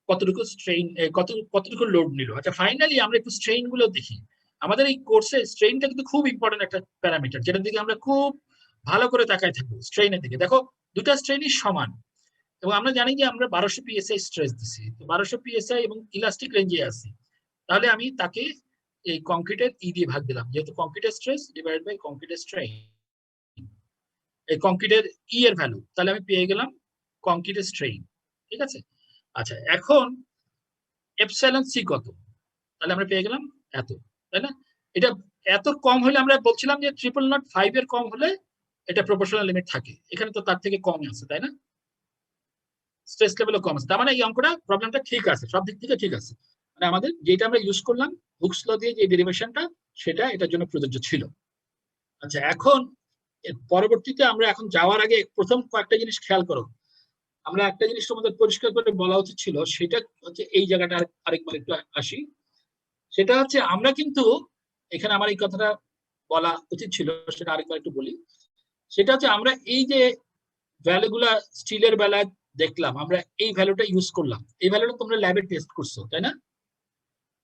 কতটুকু স্ট্রেইন, কতটুকু লোড নিল। আচ্ছা ফাইনালি আমরা একটু স্ট্রেইন গুলো দেখি। আমাদের এই কোর্সে স্ট্রেইনটা কিন্তু খুব ইম্পর্টেন্ট একটা প্যারামিটার, যেটার দিকে আমরা খুব ভালো করে তাকায় থাকবো। স্ট্রেইনের দিকে দেখো, দুটা স্ট্রেইনই সমান, এবং আমরা জানি যে আমরা 1200 PSI স্ট্রেস দিছি, তো 1200 PSI এবং ইলাস্টিক রেঞ্জে আছি। তাহলে আমি তাকে এই কংক্রিটের ই দিয়ে ভাগ দিলাম, যেহেতু কংক্রিটের স্ট্রেস ডিভাইড বাই কংক্রিটের স্ট্রেইন, এই কংক্রিটের ই এর ভ্যালু, তাহলে আমি পেয়ে গেলাম কংক্রিটের স্ট্রেইন। ঠিক আছে, আচ্ছা এখন এপসাইলন সি কত, তাহলে আমরা পেয়ে গেলাম এত, তাই না? এটা এত কম হলে আমরা বলছিলাম যে 0.05 এর কম হলে এটা প্রপোর্শনাল লিমিট থাকে, এখানে তো তার থেকে কম আছে, তাই না? স্ট্রেস লেভেলও কম আছে, তার মানে এই অঙ্কটা প্রবলেমটা ঠিক আছে, সব দিক থেকে ঠিক আছে। মানে আমাদের যেটা আমরা ইউজ করলাম হুকস ল দিয়ে, যে ডেরিভেশনটা, সেটা এটার জন্য প্রযোজ্য ছিল। আচ্ছা এখন পরবর্তীতে আমরা এখন যাওয়ার আগে প্রথম কয়েকটা জিনিস খেয়াল করো। আমরা একটা জিনিস তোমাদের পরিষ্কার করে বলা উচিত ছিল, সেটা হচ্ছে এই জায়গাটা আরেকবার একটু আসি। সেটা হচ্ছে আমরা কিন্তু এখানে আমার এই কথাটা বলা উচিত ছিল, সেটা আরেকবার একটু বলি। সেটা হচ্ছে আমরা এই যে ভ্যালুগুলা স্টিলের বেলায় দেখলাম, আমরা এই ভ্যালুটা ইউজ করলাম, এই ভ্যালুটা তোমরা ল্যাবে টেস্ট করছো, তাই না?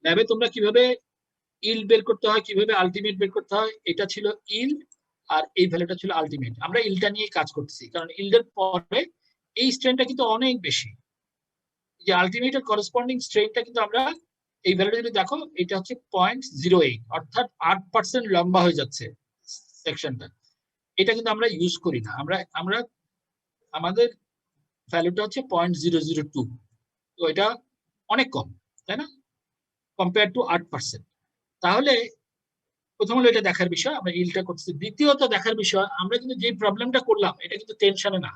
ল্যাবে তোমরা কিভাবে ইল্ড বের করতে হয়, কিভাবে আলটিমেট বের করতে হয়, এটা ছিল ইল্ড, আর এই ভ্যালুটা ছিল আলটিমেট। আমরা ইল্ডটা নিয়ে কাজ করতেছি, কারণ ইল্ডের পরে এই স্ট্রেনটা কিন্তু অনেক বেশি, যে আলটিমেটের করসপন্ডিং স্ট্রেনটা কিন্তু আমরা এই ভ্যালুটা যদি দেখো, এটা হচ্ছে 0.08, অর্থাৎ 8% লম্বা হয়ে যাচ্ছে সেকশনটা। এটা কিন্তু আমরা ইউজ করি না, আমরা আমাদের ভ্যালুটা হচ্ছে 0.002, তো এটা অনেক কম, তাই না, কম্পেয়ার টু 8%। তাহলে প্রথম হলো এটা দেখার বিষয়, আমরা ইলটা করতেছি। দ্বিতীয়ত দেখার বিষয়, আমরা কিন্তু যে প্রবলেমটা করলাম এটা কিন্তু টেনশনে না,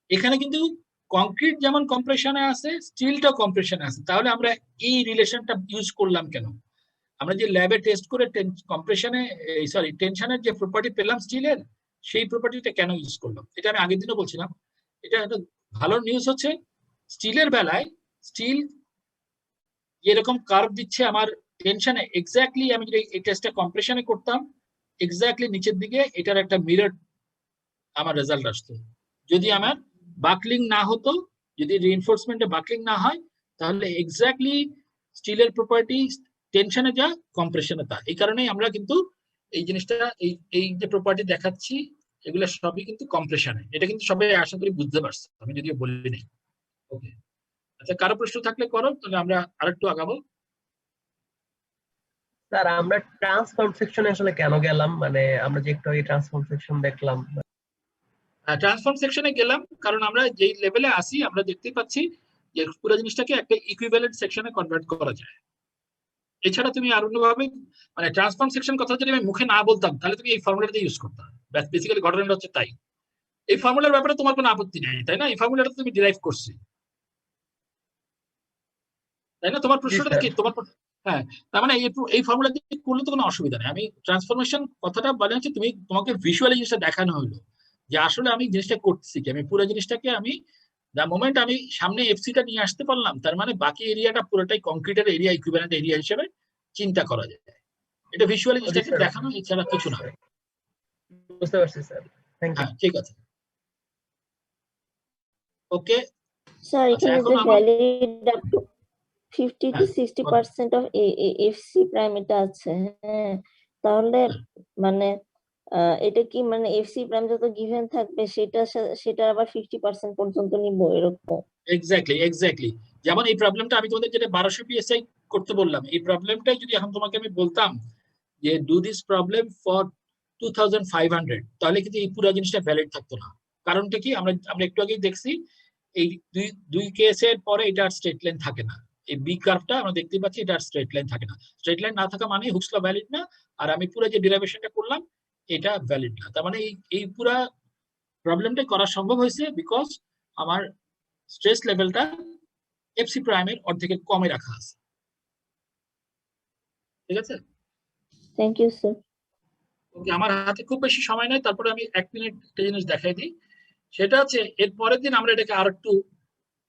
এখানে কিন্তু কংক্রিট যেমন কম্প্রেশনে আছে, স্টিলটাও কম্প্রেশনে আছে। তাহলে আমরা এই রিলেশনটা ইউজ করলাম কেন? আমরা যে ল্যাবে টেস্ট করে কম্প্রেশনে সরি টেনশনের যে প্রপার্টি পেলাম স্টিলের, সেই প্রপার্টিটা কেন ইউজ করলাম? এটা আমি আগের দিনও বলছিলাম। এটা একটা ভালো নিউজ হচ্ছে, স্টিলের বেলায় স্টিল এরকম কার্ভ দিচ্ছে আমার টেনশনে, এক্স্যাক্টলি আমি যদি এই টেস্টটা কম্প্রেশনে করতাম, এক্স্যাক্টলি নিচের দিকে এটার একটা মিরর আমার রেজাল্ট আসতো। যদি আমার বাকলিং না হতো, যদি রিইনফোর্সমেন্টে বাকলিং না হয়, তাহলে এক্স্যাক্টলি স্টিলের প্রপার্টি টেনশনে যা, কম্প্রেশনে তা। এই কারণেই আমরা কিন্তু এই জিনিসটা এই যে প্রপার্টি দেখাচ্ছি, এগুলো সবই কিন্তু কম্প্রেশনে। এটা কিন্তু সবাই আশা করি বুঝতে পারছে, আমি যদিও বলি নাই। ওকে, আচ্ছা, কারো প্রশ্ন থাকলে করো, তাহলে আমরা আরেকটু আগাবো। স্যার আমরা ট্রান্সফর্ম সেকশনে আসলে কেন গেলাম, মানে আমরা যে একটু আগে ট্রান্সফর্ম সেকশন দেখলাম। ট্রান্সফর্ম সেকশনে গেলাম কারণ আমরা যেই লেভেলে আসি, আমরা দেখতে পাচ্ছি যে পুরো জিনিসটাকে একটা ইকুইভ্যালেন্ট সেকশনে কনভার্ট করা যায়। এছাড়া তুমি আর অন্যভাবে, মানে ট্রান্সফর্ম সেকশন কথা যদি আমি মুখে না বলতাম, তাহলে তুমি এই ফর্মুলাটা ইউজ করতাম। বেসিক্যালি ঘটনাটা হচ্ছে তাই। এই ফর্মুলার ব্যাপারে তোমার কোনো আপত্তি নেই, তাই না? এই ফর্মুলাটা তুমি ডিরাইভ করছি, তাই না? তোমার প্রশ্নটা কি? তোমার হ্যাঁ, তার মানে এই ফর্মুলা দিয়ে করলে তো কোনো অসুবিধা নেই। আমি ট্রান্সফরমেশন কথাটা বলে হচ্ছে, তোমাকে ভিজুয়ালি জিনিসটা দেখানো হলো যে আসলে আমি জিনিসটা করতেছি কি, আমি পুরো জিনিসটাকে আমি দ্য মোমেন্ট আমি সামনে এফসিটা নিয়ে আসতে পারলাম, তার মানে বাকি এরিয়াটা পুরোটাই কংক্রিটের এরিয়া, ইকুইভ্যালেন্ট এরিয়া হিসেবে চিন্তা করা যায়। এটা ভিজুয়ালি জিনিসটাকে দেখানো, এছাড়া কিছু না। বুঝতে পারছি স্যার, থ্যাংক ইউ। হ্যাঁ, ঠিক আছে, ওকে। স্যার আচ্ছা, এখানে এখন যে আমার ভ্যালিড আপ টু 50 to হ্যাঁ, 60% অফ এফসি প্রাইম এটা আছে, হ্যাঁ, তাহলে মানে এটা কি মানে এফসি প্রাইম যত গিভেন থাকবে সেটা আবার 50% পর্যন্ত নিব এরকম? এক্স্যাক্টলি যেমন এই প্রবলেমটা আমি তোমাদের যেটা 1200 পিএসআই করতে বললাম, এই প্রবলেমটাই যদি এখন তোমাকে আমি বলতাম যে ডু দিস প্রবলেম ফর 2500, তাহলে কিন্তু এই পুরো জিনিসটা ভ্যালিড থাকতো না। কারণটা কি? আমরা একটু আগেই দেখছি, এই দুই কেসের পরে এটা আর স্ট্রেট লাইন থাকে না। এই বি কার্ভটা আমরা দেখতে পাচ্ছি, এটা আর স্ট্রেট লাইন থাকে না। স্ট্রেট লাইন না থাকা মানে হুকস ল ভ্যালিড না, আর আমি পুরো যে ডেরিভেশনটা করলাম এটা ভ্যালিড না। তার মানে এই পুরো প্রবলেমটা করা সম্ভব হয়েছে বিকজ আমার স্ট্রেস লেভেলটা এফসি প্রাইমের অর্ধেকের কমে রাখা আছে। ঠিক আছে, থ্যাংক ইউ স্যার। ওকে, আমার হাতে খুব বেশি সময় নেই, তারপরে আমি 1 মিনিট একটা জিনিস দেখাই দিই। সেটা হচ্ছে এর পরের দিন আমরা এটাকে আর একটু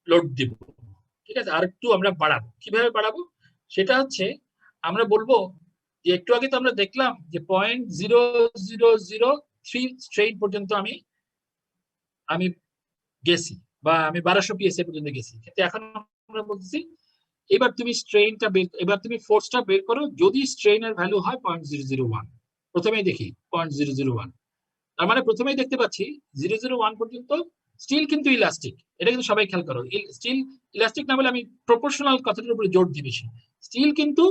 লোড দিব। ঠিক আছে, আর একটু আমরা বাড়াবো। কিভাবে বাড়াবো? সেটা হচ্ছে আমরা বলবো যে একটু আগে তো আমরা দেখলাম যে 0.0003 স্ট্রেইন পর্যন্ত আমি গেছি, বা আমি 1200 পিএসএ পর্যন্ত গেছি। কিন্তু এখন আমরা বলতেছি এবার তুমি স্ট্রেইনটা এবার তুমি ফোর্সটা বের করো, যদি স্ট্রেইনের ভ্যালু হয় 0.001। প্রথমেই দেখি 0.001, তার মানে প্রথমেই দেখতে পাচ্ছি 001 পর্যন্ত স্টিল কিন্তু ইলাস্টিক। এটা কিন্তু সবাই খেয়াল করো, স্টিল ইলাস্টিক না বলে আমি প্রপোর্শনাল কথাটার উপরে জোর দিই বেশি। স্টিল কিন্তু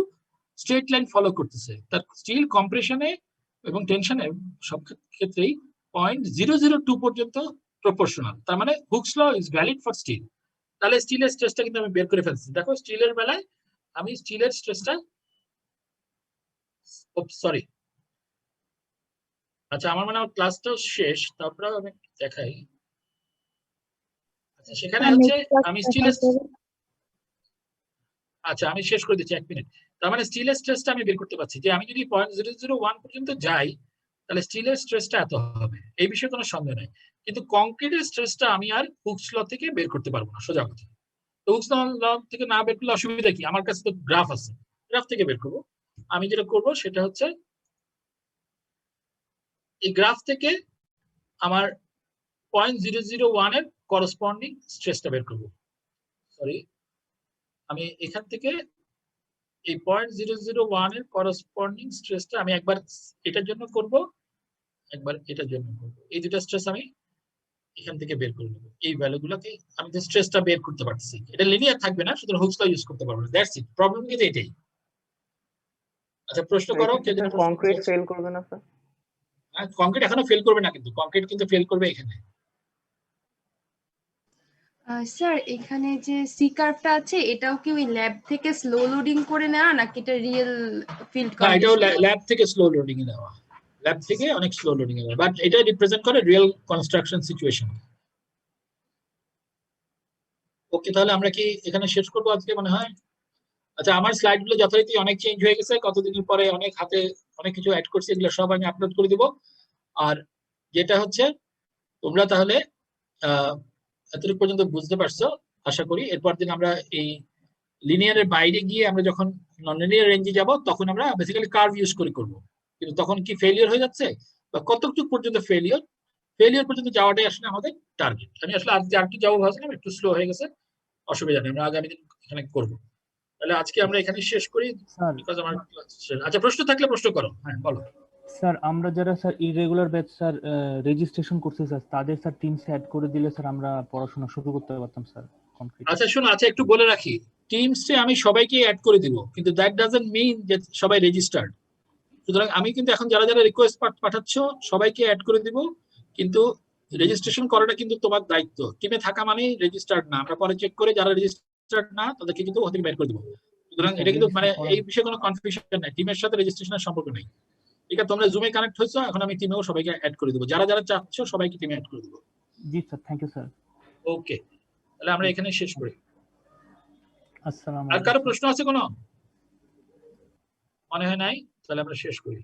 স্ট্রেট লাইন ফলো করতেছে, তার স্টিল কম্প্রেশনে এবং টেনশনে সব ক্ষেত্রেই 0.002 পর্যন্ত প্রপোর্শনাল। তার মানে Hooke's law is valid for steel. তাহলে স্টিলের স্ট্রেসটা কিন্তু আমি বের করে ফেলছি। দেখো স্টিলের বেলায় আমি স্টিলের স্ট্রেসটা, সরি, আচ্ছা আমার মানে ক্লাসটাও শেষ, তারপরে আমি দেখাই। আচ্ছা, সেখানে হচ্ছে আমি স্টিলের, আচ্ছা আমি শেষ করে দিচ্ছি 1 মিনিট। তার মানে স্টিলের স্ট্রেসটা আমি বের করতে পারছি যে আমি যদি 0.001 পর্যন্ত যাই, তাহলে স্টিলের স্ট্রেসটা এত হবে, এই বিষয়ে কোনো সন্দেহ নেই। কিন্তু কংক্রিটের স্ট্রেসটা আমি আর হুকস ল থেকে বের করতে পারবো না, সোজা কথা। তো হুকস ল থেকে না বের করলে অসুবিধা কি? আমার কাছে তো গ্রাফ আছে, গ্রাফ থেকে বের করবো। আমি যেটা করবো সেটা হচ্ছে এই গ্রাফ থেকে আমার 0.001 এর করসপন্ডিং স্ট্রেসটা বের করবো। সরি, আমি এখান থেকে এই 0.001 এর করসপন্ডিং স্ট্রেসটা আমি একবার এটার জন্য করব, একবার এটার জন্য করব। এই দুটো স্ট্রেস আমি এখান থেকে বের করে নেব। এই ভ্যালুগুলোকে আমি যে স্ট্রেসটা বের করতে পারছি, এটা লিনিয়ার থাকবে না, সুতরাং হুকস ল ইউজ করতে পারবো না। দ্যাটস ইট, প্রবলেম কিন্তু এটাই। আচ্ছা, প্রশ্ন করো। কংক্রিট ফেল করবে না স্যার? কংক্রিট এখনো ফেল করবে না, কিন্তু কংক্রিট কিন্তু ফেল করবে এখানে। স্যার এখানে যে সি কার্ভটা আছে এটাও কি ওই ল্যাব থেকে স্লো লোডিং করে নেওয়া নাকি এটা রিয়েল ফিল্ড না, এটাও কন্ডিশন? ল্যাব থেকে স্লো লোডিং এ নেওয়া, ল্যাব থেকে অনেক স্লো লোডিং এ নেওয়া, বাট এটা রিপ্রেজেন্ট করে রিয়েল কনস্ট্রাকশন সিচুয়েশন। ওকে, তাহলে আমরা কি এখানে শেষ করবো আজকে মনে হয়? আচ্ছা, আমার স্লাইড গুলো যথারীতি অনেক চেঞ্জ হয়ে গেছে, কতদিনের পরে অনেক হাতে অনেক কিছু অ্যাড করছি, এগুলো সব আমি আপলোড করে দিব। আর যেটা হচ্ছে তোমরা তাহলে এতটুকু পর্যন্ত বুঝতে পারছো আশা করি। এরপর দিন আমরা এই লিনিয়ারের বাইরে গিয়ে আমরা যখন নন লিনিয়ার রেঞ্জে যাব তখন আমরা বেসিক্যালি কার্ভ ইউজ করে করব, কিন্তু তখন কি ফেলিয়ার হয়ে যাচ্ছে বা কতটুকু পর্যন্ত ফেলিয়ার পর্যন্ত যাওয়াটাই আসলে আমাদের টার্গেট। আমি আসলে আজকে আর কি যাবো ভাবছিলাম, একটু স্লো হয়ে গেছে, অসুবিধা নেই, আমরা আগামী দিন এখানে করবো। তাহলে আজকে আমরা এখানে শেষ করি, স্যার বিকজ আমার আচ্ছা প্রশ্ন থাকলে প্রশ্ন করো, হ্যাঁ বলো। স্যার আমরা যারা sir irregular batch sir registration করছি স্যার, তাদের স্যার টিমসে অ্যাড করে দিলে স্যার আমরা পড়াশোনা শুরু করতে পারতাম স্যার কনক্রিট। আচ্ছা শোনো, আচ্ছা একটু বলে রাখি, টিমসে আমি সবাইকে অ্যাড করে দিব, কিন্তু দ্যাট ডাজন্ট মিন যে সবাই রেজিস্টার্ড। সুতরাং আমি কিন্তু এখন যারা যারা রিকোয়েস্ট পাঠাচ্ছ সবাইকে অ্যাড করে দিব, কিন্তু রেজিস্ট্রেশন করাটা কিন্তু তোমার দায়িত্ব। টিমে থাকা মানেই রেজিস্টার্ড না, আমরা পরে চেক করে যারা রেজিস্টার্ড না তাদেরকে কিন্তু ওখান থেকে বের করে দিব। সুতরাং এটা কিন্তু মানে এই বিষয়ে কোনো কনফিউশন নেই, টিমের সাথে রেজিস্ট্রেশনের সম্পর্ক নেই। ঠিক আছে, তোমরা জুমে কানেক্ট হয়েছো, এখন আমি টিমেও সবাইকে অ্যাড করে দেবো, যারা যারা চাচ্ছ সবাইকে টিমে অ্যাড করে দেবো। জি স্যার, থ্যাংক ইউ স্যার। ওকে, তাহলে আমরা এখানে শেষ করি। আসসালামু আর কারো আলাইকুম। প্রশ্ন আছে কোনো? মনে হয় নাই, তাহলে আমরা শেষ করি।